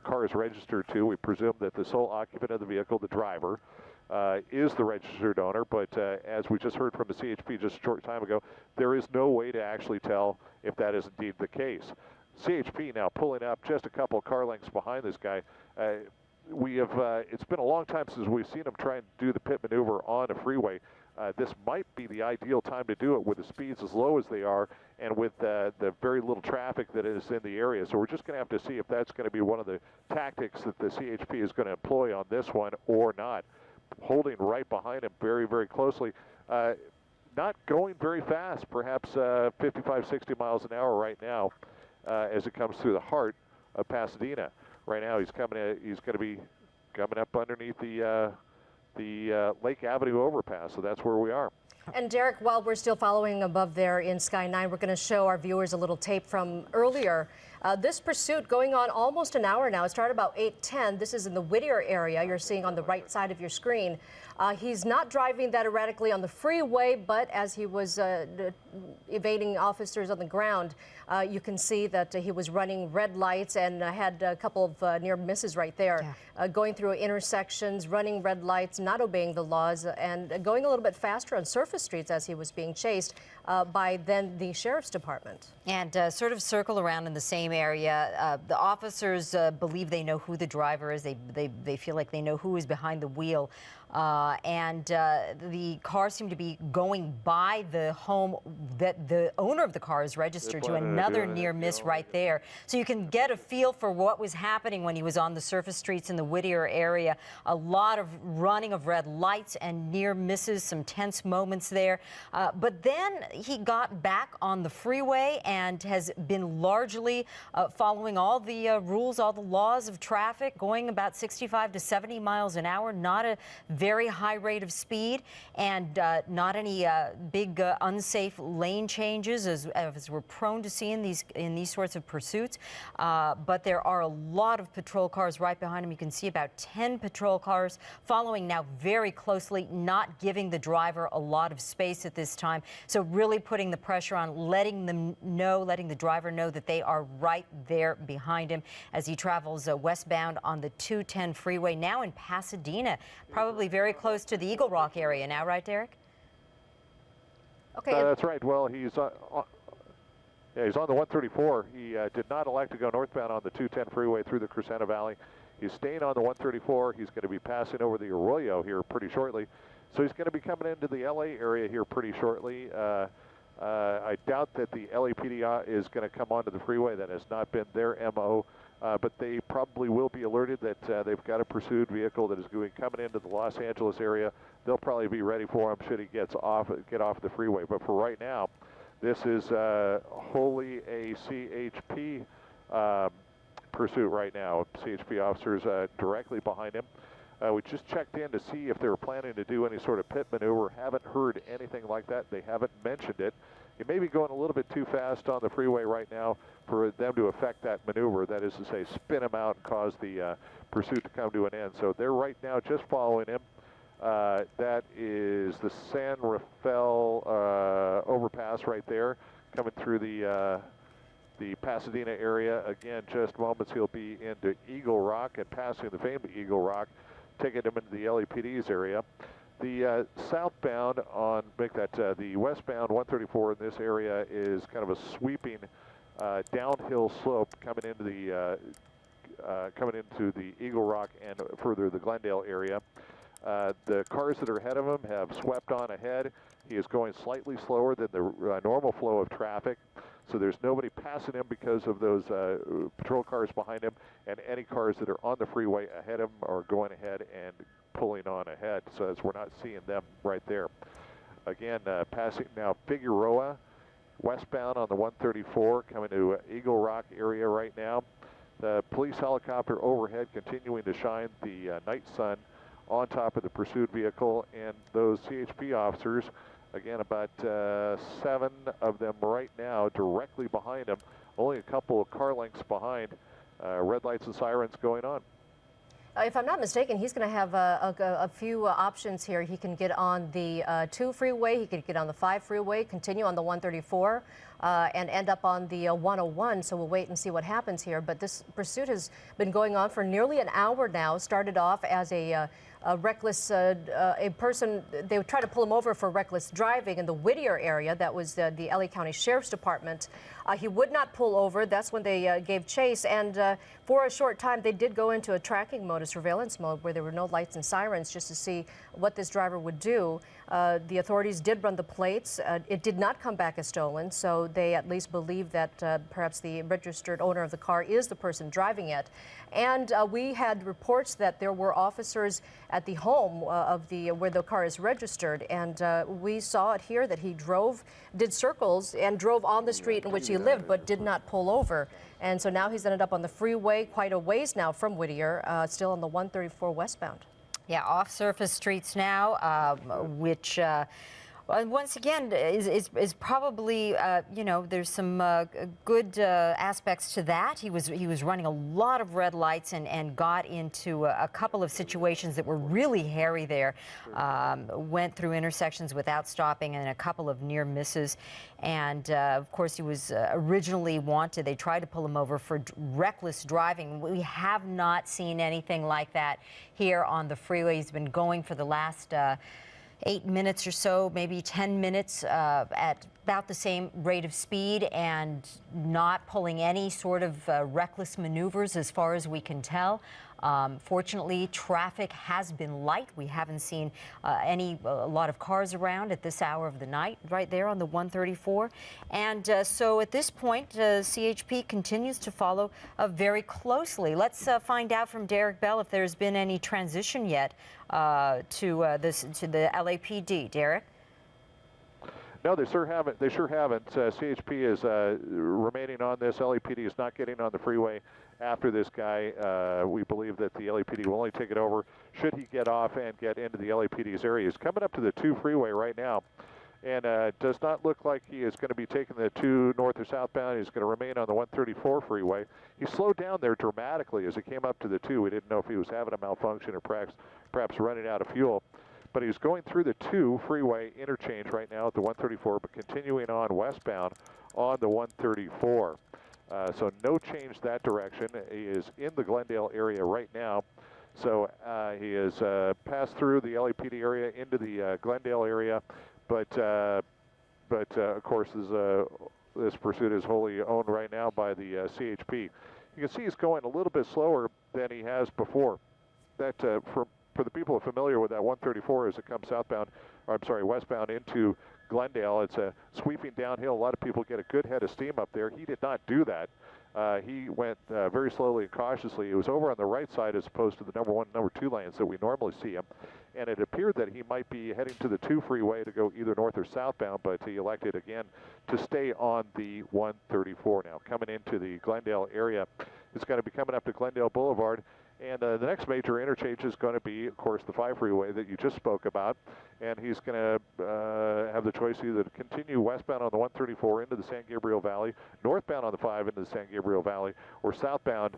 car is registered to. We presume that the sole occupant of the vehicle, the driver, is the registered owner, but as we just heard from the CHP just a short time ago, there is no way to actually tell if that is indeed the case. CHP now pulling up just a couple car lengths behind this guy. It's been a long time since we've seen him try and do the pit maneuver on a freeway. This might be the ideal time to do it with the speeds as low as they are and with the very little traffic that is in the area. So we're just going to have to see if that's going to be one of the tactics that the CHP is going to employ on this one or not. Holding right behind him very, very closely. Not going very fast, perhaps 55, 60 miles an hour right now as it comes through the heart of Pasadena. Right now he's going to be coming up underneath the Lake Avenue overpass, so that's where we are. And Derek, while we're still following above there in Sky 9, we're going to show our viewers a little tape from earlier. This pursuit going on almost an hour now. It started about 8:10. This is in the Whittier area. You're seeing on the right side of your screen. He's not driving that erratically on the freeway, but as he was evading officers on the ground, you can see that he was running red lights and had a couple of near misses right there. Yeah. Going through intersections, running red lights, not obeying the laws, and going a little bit faster on surface streets as he was being chased by then the sheriff's department. And sort of circle around in the same area. The officers believe they know who the driver is. They feel like they know who is behind the wheel. And the car seemed to be going by the home that the owner of the car is registered to. Another near miss right there. So you can get a feel for what was happening when he was on the surface streets in the Whittier area. A lot of running of red lights and near misses, some tense moments there. But then he got back on the freeway and has been largely following all the rules, all the laws of traffic, going about 65 to 70 miles an hour, not a very high rate of speed, and not any big unsafe lane changes as we're prone to see in these sorts of pursuits. But there are a lot of patrol cars right behind him. You can see about 10 patrol cars following now very closely, not giving the driver a lot of space at this time. So really putting the pressure on, letting the driver know that they are right there behind him as he travels westbound on the 210 freeway, now in Pasadena, probably very close to the Eagle Rock area now, right, Derek? Okay. That's right. Well, he's on the 134. He did not elect to go northbound on the 210 freeway through the Crescenta Valley. He's staying on the 134. He's going to be passing over the Arroyo here pretty shortly. So he's going to be coming into the LA area here pretty shortly. I doubt that the LAPD is going to come onto the freeway. That has not been their MO. But they probably will be alerted that they've got a pursued vehicle that is coming into the Los Angeles area. They'll probably be ready for him should he get off the freeway. But for right now, this is wholly a CHP pursuit right now. CHP officers directly behind him. We just checked in to see if they were planning to do any sort of pit maneuver. Haven't heard anything like that. They haven't mentioned it. He may be going a little bit too fast on the freeway right now for them to affect that maneuver. That is to say, spin him out and cause the pursuit to come to an end. So they're right now just following him. That is the San Rafael overpass right there, coming through the Pasadena area. Again, just moments he'll be into Eagle Rock and passing the famed Eagle Rock, taking him into the LAPD's area. The southbound on, the westbound 134 in this area is kind of a sweeping downhill slope coming into the Eagle Rock and further the Glendale area. The cars that are ahead of him have swept on ahead. He is going slightly slower than the normal flow of traffic. So there's nobody passing him because of those patrol cars behind him, and any cars that are on the freeway ahead of him are going ahead and pulling on ahead. So as we're not seeing them right there. Again, passing now Figueroa, westbound on the 134, coming to Eagle Rock area right now. The police helicopter overhead continuing to shine the night sun on top of the pursuit vehicle, and those CHP officers, again, about 7 of them right now directly behind him, only a couple of car lengths behind, red lights and sirens going on. If I'm not mistaken, he's going to have a few options here. He can get on the 2 freeway, he could get on the 5 freeway, continue on the 134, and end up on the 101. So we'll wait and see what happens here. But this pursuit has been going on for nearly an hour now. Started off as a reckless, a person, they would try to pull him over for reckless driving in the Whittier area. That was the LA County Sheriff's Department. He would not pull over. That's when they gave chase. And for a short time, they did go into a tracking mode, a surveillance mode, where there were no lights and sirens just to see what this driver would do. The authorities did run the plates. It did not come back as stolen, so they at least believe that perhaps the registered owner of the car is the person driving it. And we had reports that there were officers at the home of where the car is registered, and we saw it here that he did circles and drove on the street in which he lived, but did not pull over. And so now he's ended up on the freeway quite a ways now from Whittier, still on the 134 westbound. Yeah, off-surface streets now, which once again is probably you know, there's some good aspects to that. He was running a lot of red lights and got into a couple of situations that were really hairy there. Went through intersections without stopping and a couple of near misses. And of course, he was originally wanted. They tried to pull him over for reckless driving. We have not seen anything like that here on the freeway. He's been going for the last 8 minutes or so, maybe 10 minutes at about the same rate of speed and not pulling any sort of reckless maneuvers as far as we can tell. Fortunately, traffic has been light. We haven't seen a lot of cars around at this hour of the night right there on the 134. And so at this point, CHP continues to follow very closely. Let's find out from Derek Bell if there's been any transition yet to the LAPD. Derek? No, they sure haven't. CHP is remaining on this. LAPD is not getting on the freeway after this guy. We believe that the LAPD will only take it over should he get off and get into the LAPD's area. He's coming up to the 2 freeway right now, and does not look like he is going to be taking the 2 north or southbound. He's going to remain on the 134 freeway. He slowed down there dramatically as he came up to the 2. We didn't know if he was having a malfunction or perhaps running out of fuel. But he's going through the 2 freeway interchange right now at the 134, but continuing on westbound on the 134. So no change that direction. He is in the Glendale area right now. So he has passed through the LAPD area into the Glendale area, but of course this pursuit is wholly owned right now by the CHP. You can see he's going a little bit slower than he has before. That for the people familiar with that 134 as it comes westbound into Glendale, it's a sweeping downhill. A lot of people get a good head of steam up there. He did not do that. He went very slowly and cautiously. He was over on the right side as opposed to the number 1 and number 2 lanes that we normally see him. And it appeared that he might be heading to the 2 freeway to go either north or southbound, but he elected again to stay on the 134 now. Coming into the Glendale area, it's going to be coming up to Glendale Boulevard. And the next major interchange is going to be, of course, the 5 freeway that you just spoke about. And he's going to have the choice either to continue westbound on the 134 into the San Gabriel Valley, northbound on the 5 into the San Gabriel Valley, or southbound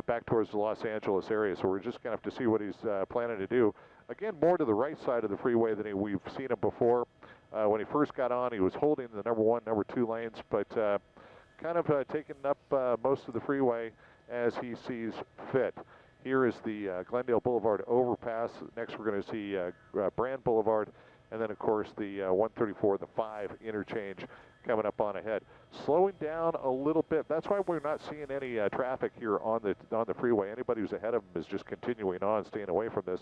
back towards the Los Angeles area. So we're just going to have to see what he's planning to do. Again, more to the right side of the freeway than we've seen him before. When he first got on, he was holding the number 1, number 2 lanes, but kind of taking up most of the freeway as he sees fit. Here is the Glendale Boulevard overpass. Next, we're going to see Brand Boulevard, and then, of course, the 134, the 5 interchange coming up on ahead. Slowing down a little bit. That's why we're not seeing any traffic here on the freeway. Anybody who's ahead of them is just continuing on, staying away from this.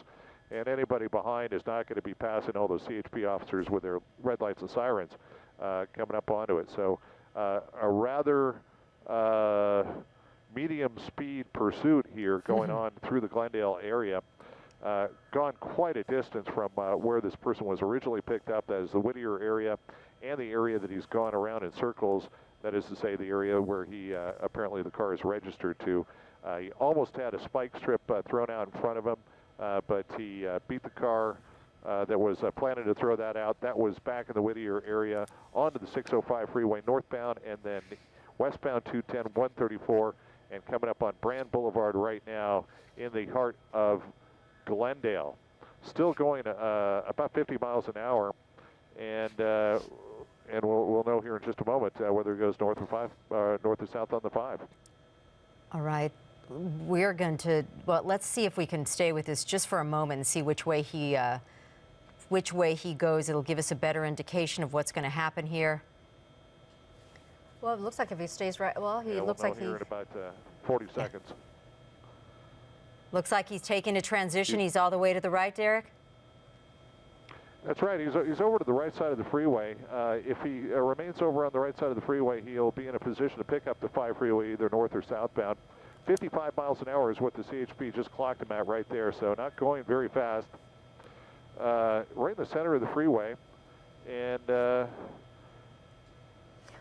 And anybody behind is not going to be passing all those CHP officers with their red lights and sirens coming up onto it. So a rather medium speed pursuit here going on through the Glendale area. Gone quite a distance from where this person was originally picked up, that is the Whittier area, and the area that he's gone around in circles, that is to say the area where he apparently the car is registered to. He almost had a spike strip thrown out in front of him, but he beat the car that was planning to throw that out. That was back in the Whittier area onto the 605 freeway northbound, and then westbound 210, 134, and coming up on Brand Boulevard right now in the heart of Glendale. Still going about 50 miles an hour, and we'll know here in just a moment whether it goes north or south on the 5. All right. We're going to, well, let's see if we can stay with this just for a moment and see which way he goes. It'll give us a better indication of what's going to happen here. Well, it looks like if he stays right, well, he looks like here in about 40 seconds. Looks like he's taking a transition. He's all the way to the right, Derek? That's right. He's over to the right side of the freeway. If he remains over on the right side of the freeway, he'll be in a position to pick up the 5 freeway either north or southbound. 55 miles an hour is what the CHP just clocked him at right there, so not going very fast. Right in the center of the freeway, and we're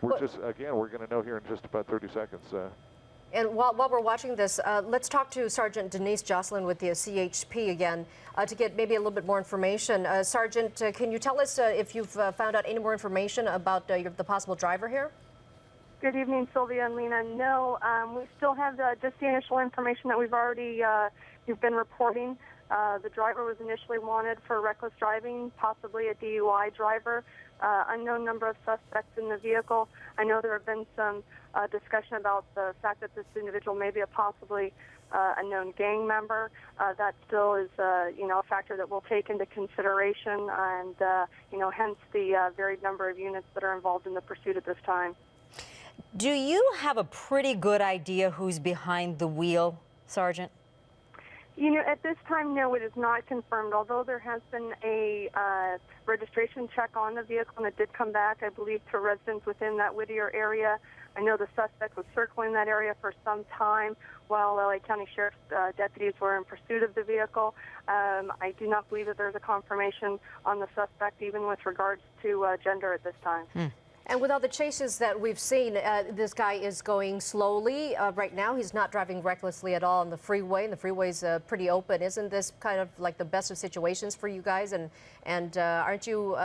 going to know here in just about 30 seconds. And while we're watching this, let's talk to Sergeant Denise Jocelyn with the CHP again to get maybe a little bit more information. Sergeant, can you tell us if you've found out any more information about the possible driver here? Good evening, Sylvia and Lena. No, we still have just the initial information that you've been reporting. The driver was initially wanted for reckless driving, possibly a DUI driver. Unknown number of suspects in the vehicle. I know there have been some discussion about the fact that this individual may be a possibly a known gang member. That still is, a factor that we'll take into consideration, and hence the varied number of units that are involved in the pursuit at this time. Do you have a pretty good idea who's behind the wheel, Sergeant? At this time, no, it is not confirmed, although there has been a registration check on the vehicle, and it did come back, I believe, to residents within that Whittier area. I know the suspect was circling that area for some time while LA County Sheriff's deputies were in pursuit of the vehicle. I do not believe that there's a confirmation on the suspect, even with regards to gender at this time. And with all the chases that we've seen, this guy is going slowly. Right now, he's not driving recklessly at all on the freeway, and the freeway's pretty open. Isn't this kind of like the best of situations for you guys? And aren't you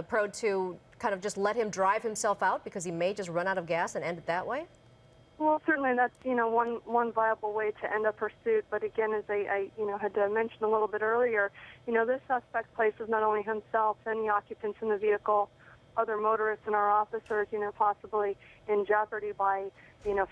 prone to kind of just let him drive himself out because he may just run out of gas and end it that way? Well, certainly that's one viable way to end a pursuit. But again, as I had mentioned a little bit earlier, this suspect places not only himself and the occupants in the vehicle, other motorists and our officers, possibly in jeopardy by,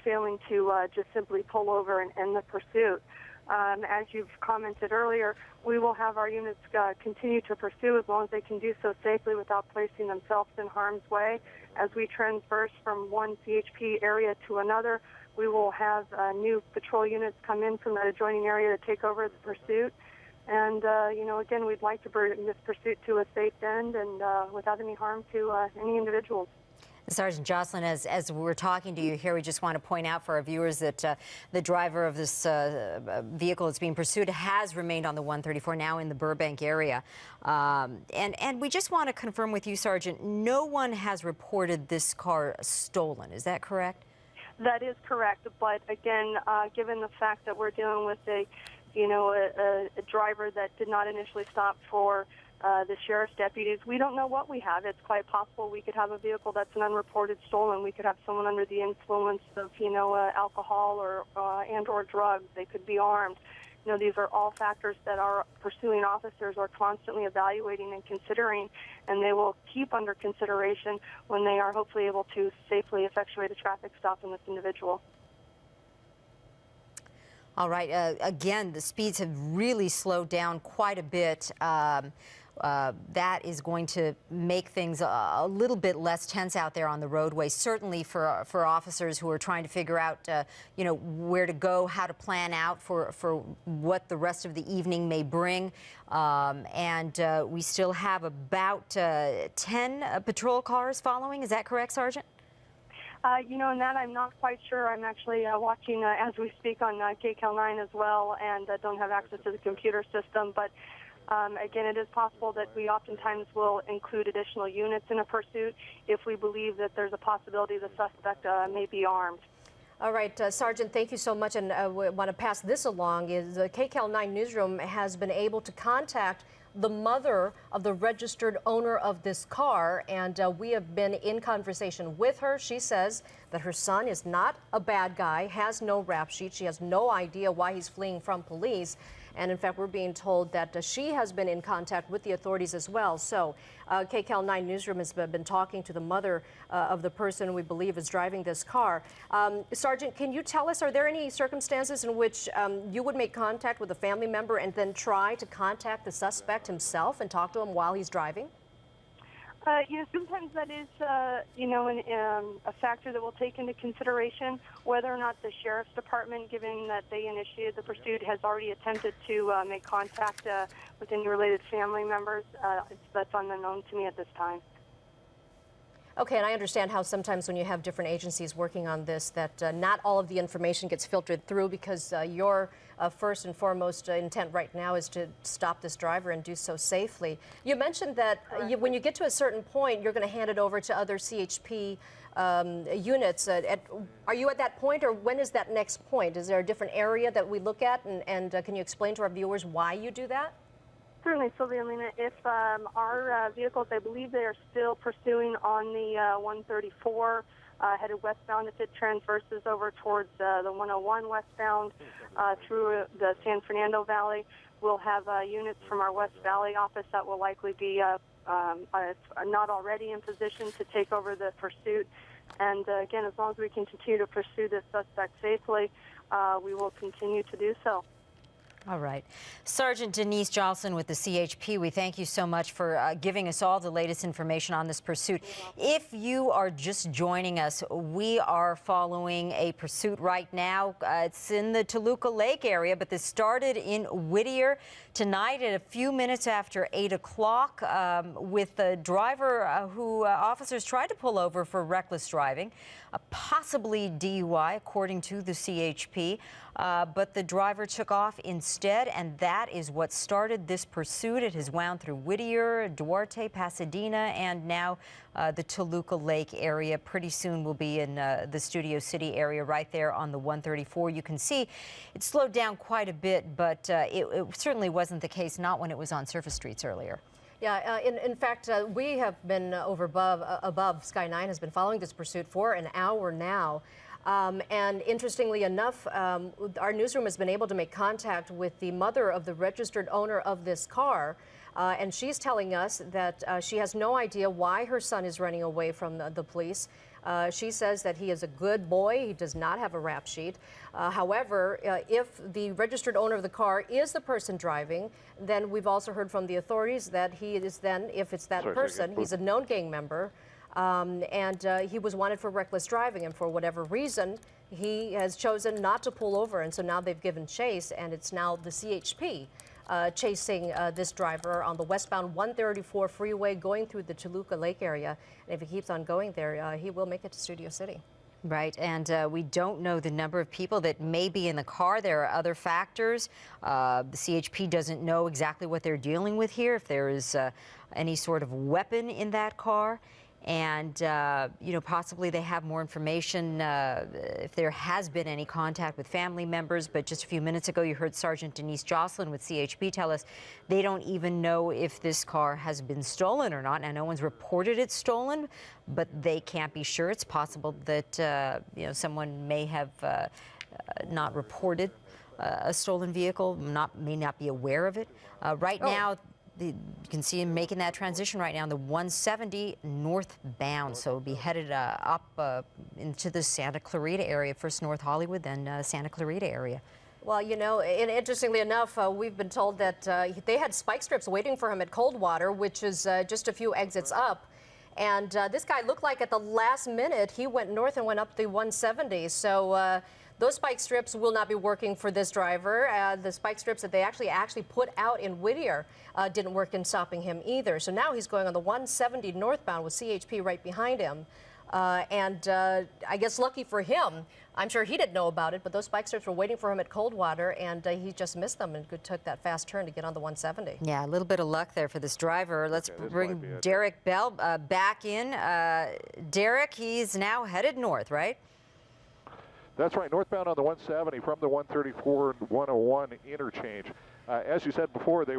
failing to just simply pull over and end the pursuit. As you've commented earlier, we will have our units continue to pursue as long as they can do so safely without placing themselves in harm's way. As we transverse from one CHP area to another, we will have new patrol units come in from that adjoining area to take over the pursuit. And, again, we'd like to bring this pursuit to a safe end and without any harm to any individuals. Sergeant Jocelyn, as we're talking to you here, we just want to point out for our viewers that the driver of this vehicle that's being pursued has remained on the 134, now in the Burbank area. And we just want to confirm with you, Sergeant, no one has reported this car stolen. Is that correct? That is correct. But, again, given the fact that we're dealing with a driver that did not initially stop for the sheriff's deputies, we don't know what we have. It's quite possible we could have a vehicle that's an unreported stolen. We could have someone under the influence of, alcohol or and/or drugs. They could be armed. These are all factors that our pursuing officers are constantly evaluating and considering, and they will keep under consideration when they are hopefully able to safely effectuate a traffic stop on this individual. All right. Again, the speeds have really slowed down quite a bit. That is going to make things a little bit less tense out there on the roadway, certainly for officers who are trying to figure out, where to go, how to plan out for what the rest of the evening may bring. And we still have about 10 patrol cars following. Is that correct, Sergeant? You know, and that I'm not quite sure. I'm actually watching as we speak on KCAL 9 as well, and don't have access to the computer system. But again, it is possible that we oftentimes will include additional units in a pursuit if we believe that there's a possibility the suspect may be armed. All right, Sergeant, thank you so much. And we want to pass this along. Is the KCAL 9 newsroom has been able to contact the mother of the registered owner of this car, and we have been in conversation with her. She says that her son is not a bad guy, has no rap sheet. She has no idea why he's fleeing from police. And in fact, we're being told that she has been in contact with the authorities as well. So KCAL 9 newsroom has been talking to the mother of the person we believe is driving this car. Sergeant, can you tell us, are there any circumstances in which you would make contact with a family member and then try to contact the suspect himself and talk to him while he's driving? You know, sometimes that is, you know, a factor that we'll take into consideration, whether or not the sheriff's department, given that they initiated the pursuit, has already attempted to make contact with any related family members. That's unknown to me at this time. Okay, and I understand how sometimes when you have different agencies working on this, that not all of the information gets filtered through, because your first and foremost intent right now is to stop this driver and do so safely. You mentioned that when you get to a certain point, you're going to hand it over to other CHP units. Are you at that point, or when is that next point? Is there a different area that we look at, and can you explain to our viewers why you do that? Certainly, Sylvia and Lena. If our vehicles, I believe they are still pursuing on the 134, headed westbound. If it transverses over towards the 101 westbound through the San Fernando Valley, we'll have units from our West Valley office that will likely be not already in position to take over the pursuit. And again, as long as we can continue to pursue this suspect safely, we will continue to do so. All right. Sergeant Denise Jocelyn with the CHP, we thank you so much for giving us all the latest information on this pursuit. If you are just joining us, we are following a pursuit right now. It's in the Toluca Lake area, but this started in Whittier tonight at a few minutes after 8 o'clock with the driver who officers tried to pull over for reckless driving, possibly DUI, according to the CHP. But the driver took off instead, and that is what started this pursuit. It has wound through Whittier, Duarte, Pasadena, and now the Toluca Lake area. Pretty soon we'll be in the Studio City area right there on the 134. You can see it slowed down quite a bit, but it certainly wasn't the case, not when it was on surface streets earlier. Yeah, in fact, we have been above Sky 9 has been following this pursuit for an hour now. And interestingly enough, our newsroom has been able to make contact with the mother of the registered owner of this car. And she's telling us that she has no idea why her son is running away from the police. She says that he is a good boy. He does not have a rap sheet. However, if the registered owner of the car is the person driving, then we've also heard from the authorities that he is then, if it's that person, he's a known gang member. And he was wanted for reckless driving, and for whatever reason, he has chosen not to pull over, and so now they've given chase, and it's now the CHP chasing this driver on the westbound 134 freeway going through the Toluca Lake area. And if he keeps on going there, he will make it to Studio City. Right, and we don't know the number of people that may be in the car. There are other factors. The CHP doesn't know exactly what they're dealing with here, if there is any sort of weapon in that car. And, you know, possibly they have more information if there has been any contact with family members. But just a few minutes ago, you heard Sergeant Denise Jocelyn with CHP tell us they don't even know if this car has been stolen or not. Now, no one's reported it stolen, but they can't be sure. It's possible that, you know, someone may have not reported a stolen vehicle, may not be aware of it. Right now, you can see him making that transition right now on the 170 northbound. So it'll be headed up into the Santa Clarita area, first North Hollywood, then Santa Clarita area. Well, you know, and interestingly enough, we've been told that they had spike strips waiting for him at Coldwater, which is just a few exits up. And this guy looked like at the last minute he went north and went up the 170. So those spike strips will not be working for this driver. The spike strips that they actually put out in Whittier didn't work in stopping him either. So now he's going on the 170 northbound with CHP right behind him. I guess lucky for him, I'm sure he didn't know about it, but those spike strips were waiting for him at Coldwater, and he just missed them and took that fast turn to get on the 170. Yeah, a little bit of luck there for this driver. Let's bring Derek Bell back in. Derek, he's now headed north, right? That's right, northbound on the 170 from the 134 and 101 interchange. As you said before, they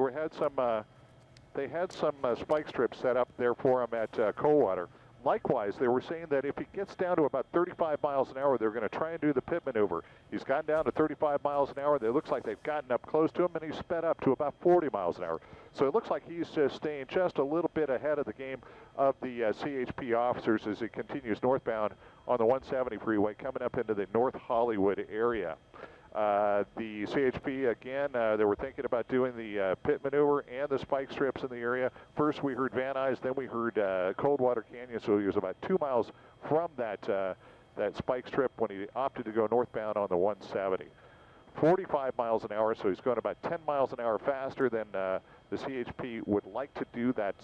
had some spike strips set up there for him at Coldwater. Likewise, they were saying that if he gets down to about 35 miles an hour, they're going to try and do the pit maneuver. He's gotten down to 35 miles an hour. It looks like they've gotten up close to him, and he's sped up to about 40 miles an hour. So it looks like he's just staying just a little bit ahead of the game of the CHP officers as he continues northbound on the 170 freeway, coming up into the North Hollywood area. The CHP, again, they were thinking about doing the pit maneuver and the spike strips in the area. First we heard Van Nuys, then we heard Coldwater Canyon, so he was about 2 miles from that spike strip when he opted to go northbound on the 170. 45 miles an hour, so he's going about 10 miles an hour faster than the CHP would like to do that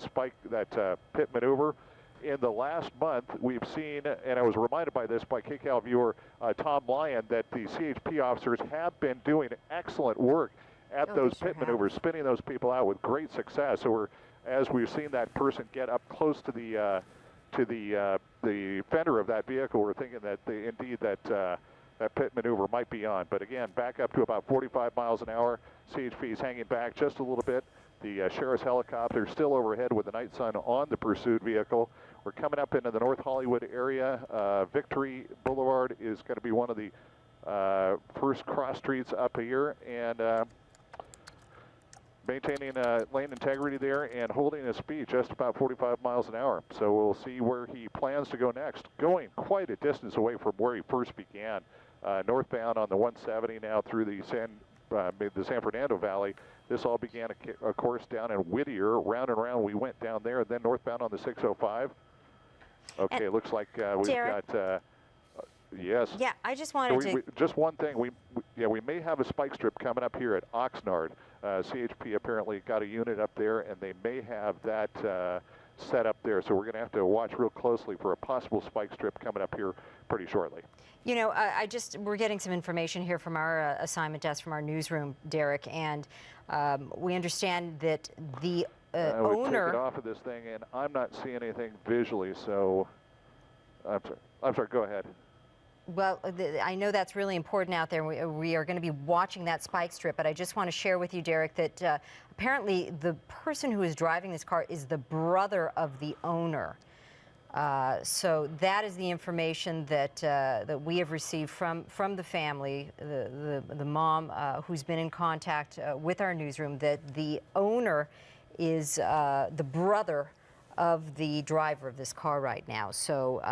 pit maneuver. In the last month, we've seen, and I was reminded by this by KCAL viewer Tom Lyon, that the CHP officers have been doing excellent work at those pit maneuvers, spinning those people out with great success. So as we've seen that person get up close to the fender of that vehicle, we're thinking that that pit maneuver might be on. But again, back up to about 45 miles an hour. CHP is hanging back just a little bit. The sheriff's helicopter is still overhead with the night sun on the pursuit vehicle. We're coming up into the North Hollywood area. Victory Boulevard is going to be one of the first cross streets up here, and maintaining lane integrity there and holding his speed just about 45 miles an hour. So we'll see where he plans to go next. Going quite a distance away from where he first began. Northbound on the 170 now through the San Fernando Valley. This all began a course down in Whittier. Round and round we went down there, then northbound on the 605. Okay, it looks like we've Derek, got, yes. Yeah, I just wanted to... just one thing, we may have a spike strip coming up here at Oxnard. CHP apparently got a unit up there, and they may have that set up there. So we're going to have to watch real closely for a possible spike strip coming up here pretty shortly. You know, we're getting some information here from our assignment desk, from our newsroom, Derek, and we understand that the owner... Take it off of this thing, and I'm not seeing anything visually, so I'm sorry, go ahead. Well, I know that's really important out there. We are going to be watching that spike strip, but I just want to share with you, Derek, that apparently the person who is driving this car is the brother of the owner. So that is the information that we have received from the family, the mom who's been in contact with our newsroom, that the owner is the brother of the driver of this car right now. So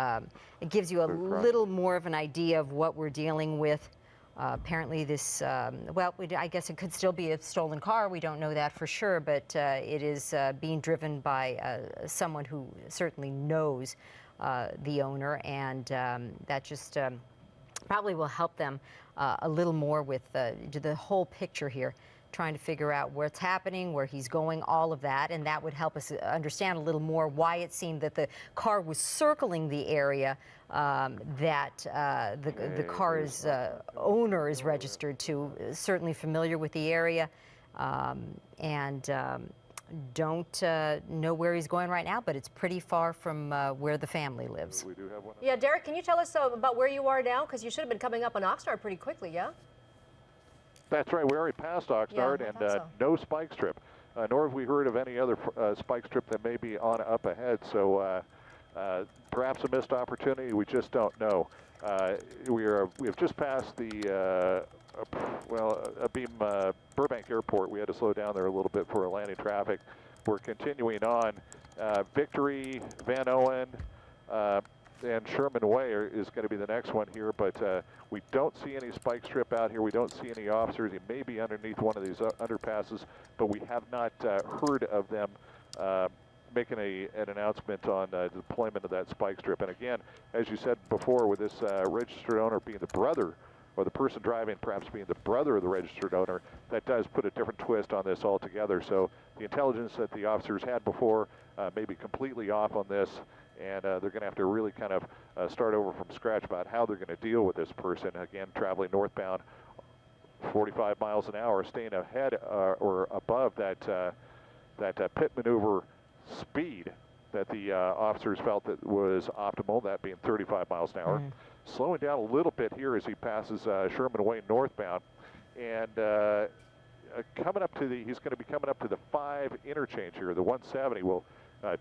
it gives you a little more of an idea of what we're dealing with. Apparently this, I guess it could still be a stolen car. We don't know that for sure, but it is being driven by someone who certainly knows the owner, and that just probably will help them a little more with the whole picture here, trying to figure out what's happening, where he's going, all of that, and that would help us understand a little more why it seemed that the car was circling the area that the car's owner is registered to. Certainly familiar with the area, and don't know where he's going right now, but it's pretty far from where the family lives. We do have one. Yeah, Derek, can you tell us about where you are now? Because you should have been coming up on Oxnard pretty quickly, yeah? That's right. We already passed Oxnard, and no spike strip. Nor have we heard of any other spike strip that may be on up ahead. So perhaps a missed opportunity. We just don't know. We have just passed the Burbank Airport. We had to slow down there a little bit for landing traffic. We're continuing on. Victory, Van Owen, and Sherman Way is going to be the next one here, but we don't see any spike strip out here. We don't see any officers. He may be underneath one of these underpasses, but we have not heard of them making an announcement on the deployment of that spike strip. And again, as you said before, with this registered owner being the brother, or the person driving perhaps being the brother of the registered owner, that does put a different twist on this altogether. So the intelligence that the officers had before may be completely off on this, and they're going to have to really kind of start over from scratch about how they're going to deal with this person, again, traveling northbound 45 miles an hour, staying ahead or above that pit maneuver speed that the officers felt that was optimal, that being 35 miles an hour. Slowing down a little bit here as he passes Sherman Way northbound, and coming up to he's going to be coming up to the 5 interchange here. The 170 will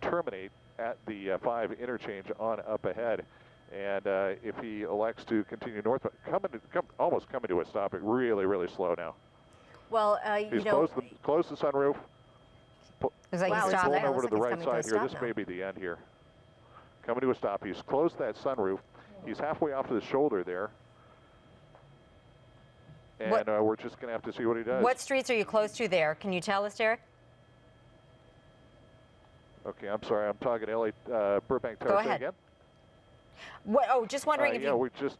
terminate at the 5 interchange on up ahead. And if he elects to continue north, almost coming to a stop, it really slow now. Well, he's closed the sunroof. Is that Wow, you Pulling stop over to the right side here. This now. may be the end here. Coming to a stop. He's closed that sunroof. He's halfway off to the shoulder there. And we're just going to have to see what he does. What streets are you close to there? Can you tell us, Derek? Okay, I'm sorry. I'm talking LA Burbank Tower. Go ahead. Again? What, oh, just wondering if yeah, you... we just...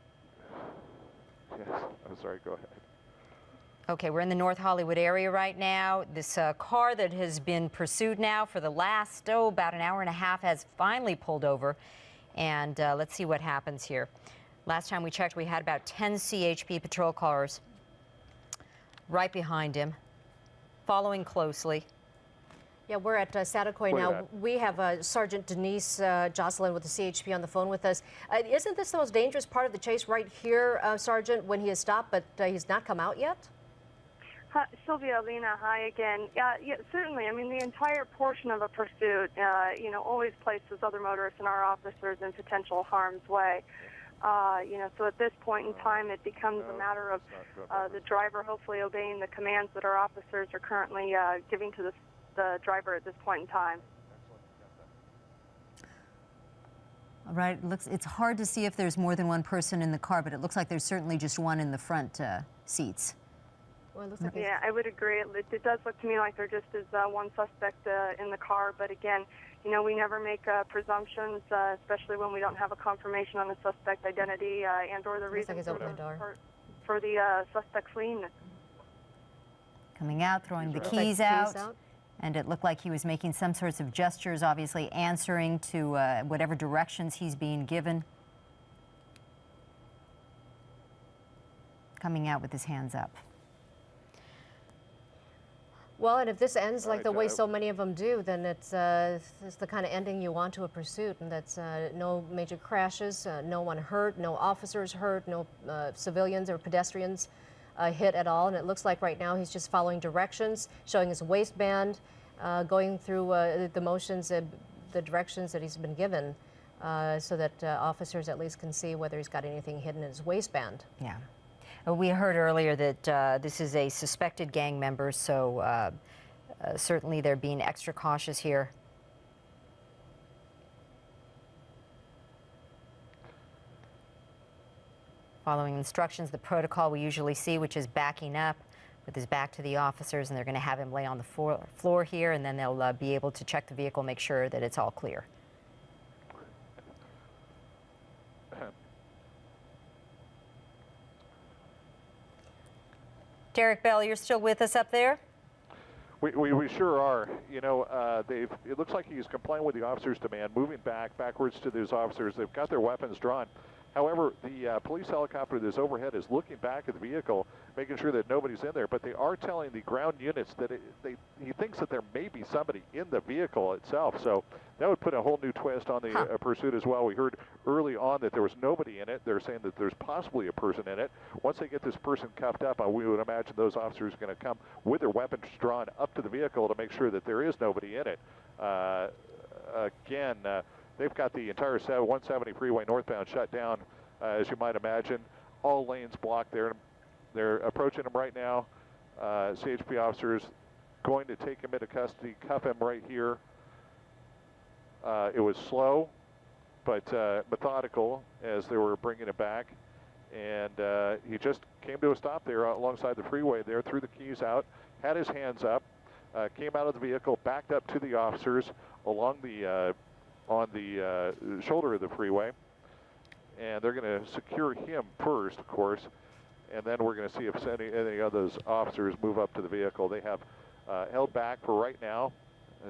Yes, I'm sorry. Go ahead. Okay, we're in the North Hollywood area right now. This car that has been pursued now for the last, about an hour and a half has finally pulled over. And let's see what happens here. Last time we checked, we had about 10 CHP patrol cars right behind him, following closely. Yeah, we're at Satakoy now. We have Sergeant Denise Jocelyn with the CHP on the phone with us. Isn't this the most dangerous part of the chase right here, Sergeant, when he has stopped, but he's not come out yet? Sylvia, Lena, hi again. Yeah, certainly. I mean, the entire portion of a pursuit, always places other motorists and our officers in potential harm's way. So at this point in time, it becomes a matter of the driver hopefully obeying the commands that our officers are currently giving to the driver at this point in time. All right, it's hard to see if there's more than one person in the car, but it looks like there's certainly just one in the front seats. Well, it looks like yeah, I would agree. It does look to me like there just is one suspect in the car, but again, we never make presumptions, especially when we don't have a confirmation on the suspect identity and or the reason for the suspect fleeing. Coming out, throwing the keys out. And it looked like he was making some sorts of gestures, obviously answering to whatever directions he's being given. Coming out with his hands up. Well, and if this ends like the way so many of them do, then it's the kind of ending you want to a pursuit, and that's no major crashes, no one hurt, no officers hurt, no civilians or pedestrians hit at all. And it looks like right now he's just following directions, showing his waistband, going through the motions, the directions that he's been given, so that officers at least can see whether he's got anything hidden in his waistband. Yeah. We heard earlier that this is a suspected gang member, so certainly they're being extra cautious here. Following instructions, the protocol we usually see, which is backing up with his back to the officers, and they're going to have him lay on the floor here, and then they'll be able to check the vehicle, make sure that it's all clear. Derek Bell, you're still with us up there? We sure are. It looks like he's complying with the officer's demand, moving backwards to those officers. They've got their weapons drawn. However, the police helicopter that's overhead is looking back at the vehicle, making sure that nobody's in there. But they are telling the ground units that he thinks that there may be somebody in the vehicle itself. So that would put a whole new twist on the pursuit as well. We heard early on that there was nobody in it. They're saying that there's possibly a person in it. Once they get this person cuffed up, we would imagine those officers are going to come with their weapons drawn up to the vehicle to make sure that there is nobody in it. They've got the entire 170 freeway northbound shut down, as you might imagine. All lanes blocked there. They're approaching him right now. CHP officers going to take him into custody, cuff him right here. It was slow, but methodical as they were bringing him back. And he just came to a stop there alongside the freeway there, threw the keys out, had his hands up, came out of the vehicle, backed up to the officers along the on the shoulder of the freeway, and they're going to secure him first, of course, and then we're going to see if any of those officers move up to the vehicle. They have held back for right now.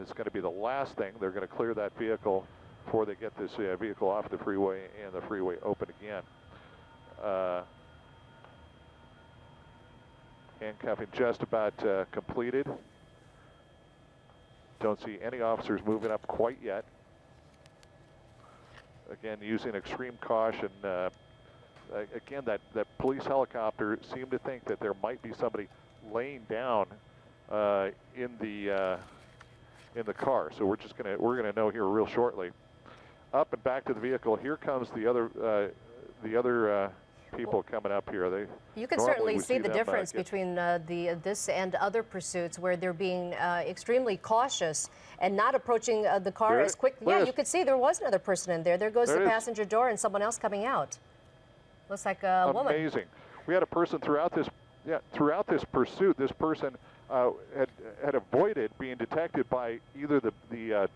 It's going to be the last thing. They're going to clear that vehicle before they get this vehicle off the freeway and the freeway open again. Handcuffing just about completed. Don't see any officers moving up quite yet. Again, using extreme caution. Again, that police helicopter seemed to think that there might be somebody laying down in the car. So we're gonna know here real shortly. Up and back to the vehicle. Here comes the other people coming up here. You can certainly see the difference between this and other pursuits where they're being extremely cautious and not approaching the car as quick. Yeah, you could see there was another person in there. There goes the passenger door and someone else coming out. Looks like a woman. Amazing. We had a person throughout this pursuit. This person had avoided being detected by either the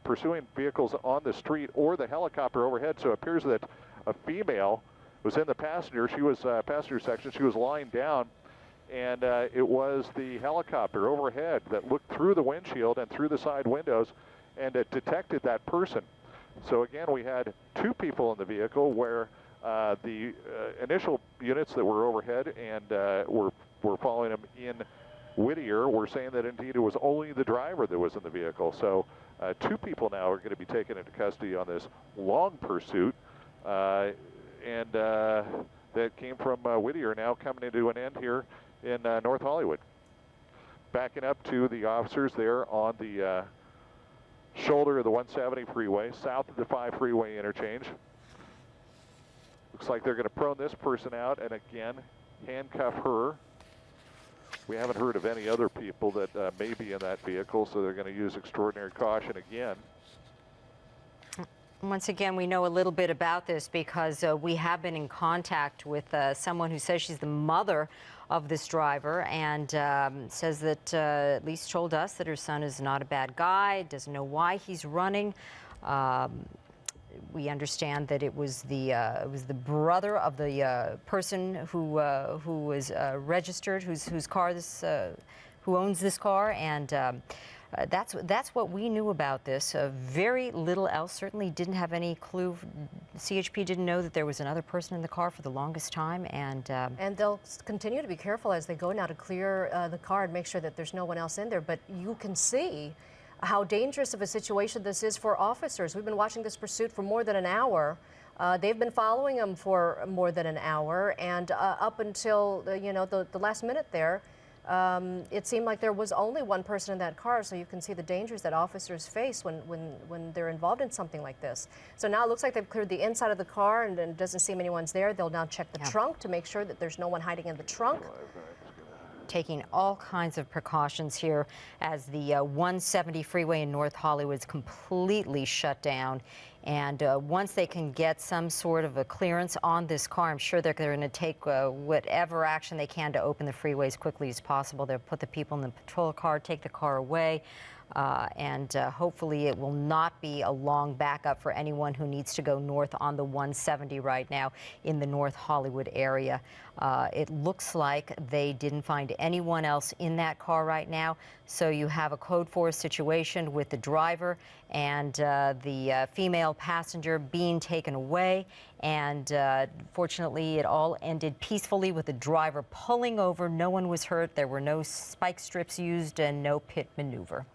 pursuing vehicles on the street or the helicopter overhead. So it appears that a female was in the passenger. She was passenger section. She was lying down, and it was the helicopter overhead that looked through the windshield and through the side windows, and it detected that person. So again, we had two people in the vehicle where the initial units that were overhead and were following them in Whittier were saying that indeed it was only the driver that was in the vehicle. So two people now are going to be taken into custody on this long pursuit. And that came from Whittier, now coming into an end here in North Hollywood. Backing up to the officers there on the shoulder of the 170 freeway, south of the 5 freeway interchange. Looks like they're going to prone this person out and again handcuff her. We haven't heard of any other people that may be in that vehicle, so they're going to use extraordinary caution again. Once again, we know a little bit about this because we have been in contact with someone who says she's the mother of this driver and says that, at least told us, that her son is not a bad guy, doesn't know why he's running. We understand that it was the brother of the person who was registered, whose car this, who owns this car, and that's what we knew about this. Very little else. Certainly didn't have any clue. CHP didn't know that there was another person in the car for the longest time, and they'll continue to be careful as they go now to clear the car and make sure that there's no one else in there. But you can see how dangerous of a situation this is for officers. We've been watching this pursuit for more than an hour. They've been following them for more than an hour, and up until the last minute there, it seemed like there was only one person in that car. So you can see the dangers that officers face when they're involved in something like this. So now it looks like they've cleared the inside of the car, and it doesn't seem anyone's there. They'll now check the trunk to make sure that there's no one hiding in the trunk. Taking all kinds of precautions here as the 170 freeway in North Hollywood is completely shut down. And once they can get some sort of a clearance on this car, I'm sure they're going to take whatever action they can to open the freeway as quickly as possible. They'll put the people in the patrol car, take the car away, and hopefully it will not be a long backup for anyone who needs to go north on the 170 right now in the North Hollywood area. It looks like they didn't find anyone else in that car right now, so you have a code 4 situation with the driver and the female passenger being taken away, and fortunately it all ended peacefully with the driver pulling over. No one was hurt. There were no spike strips used and no pit maneuver.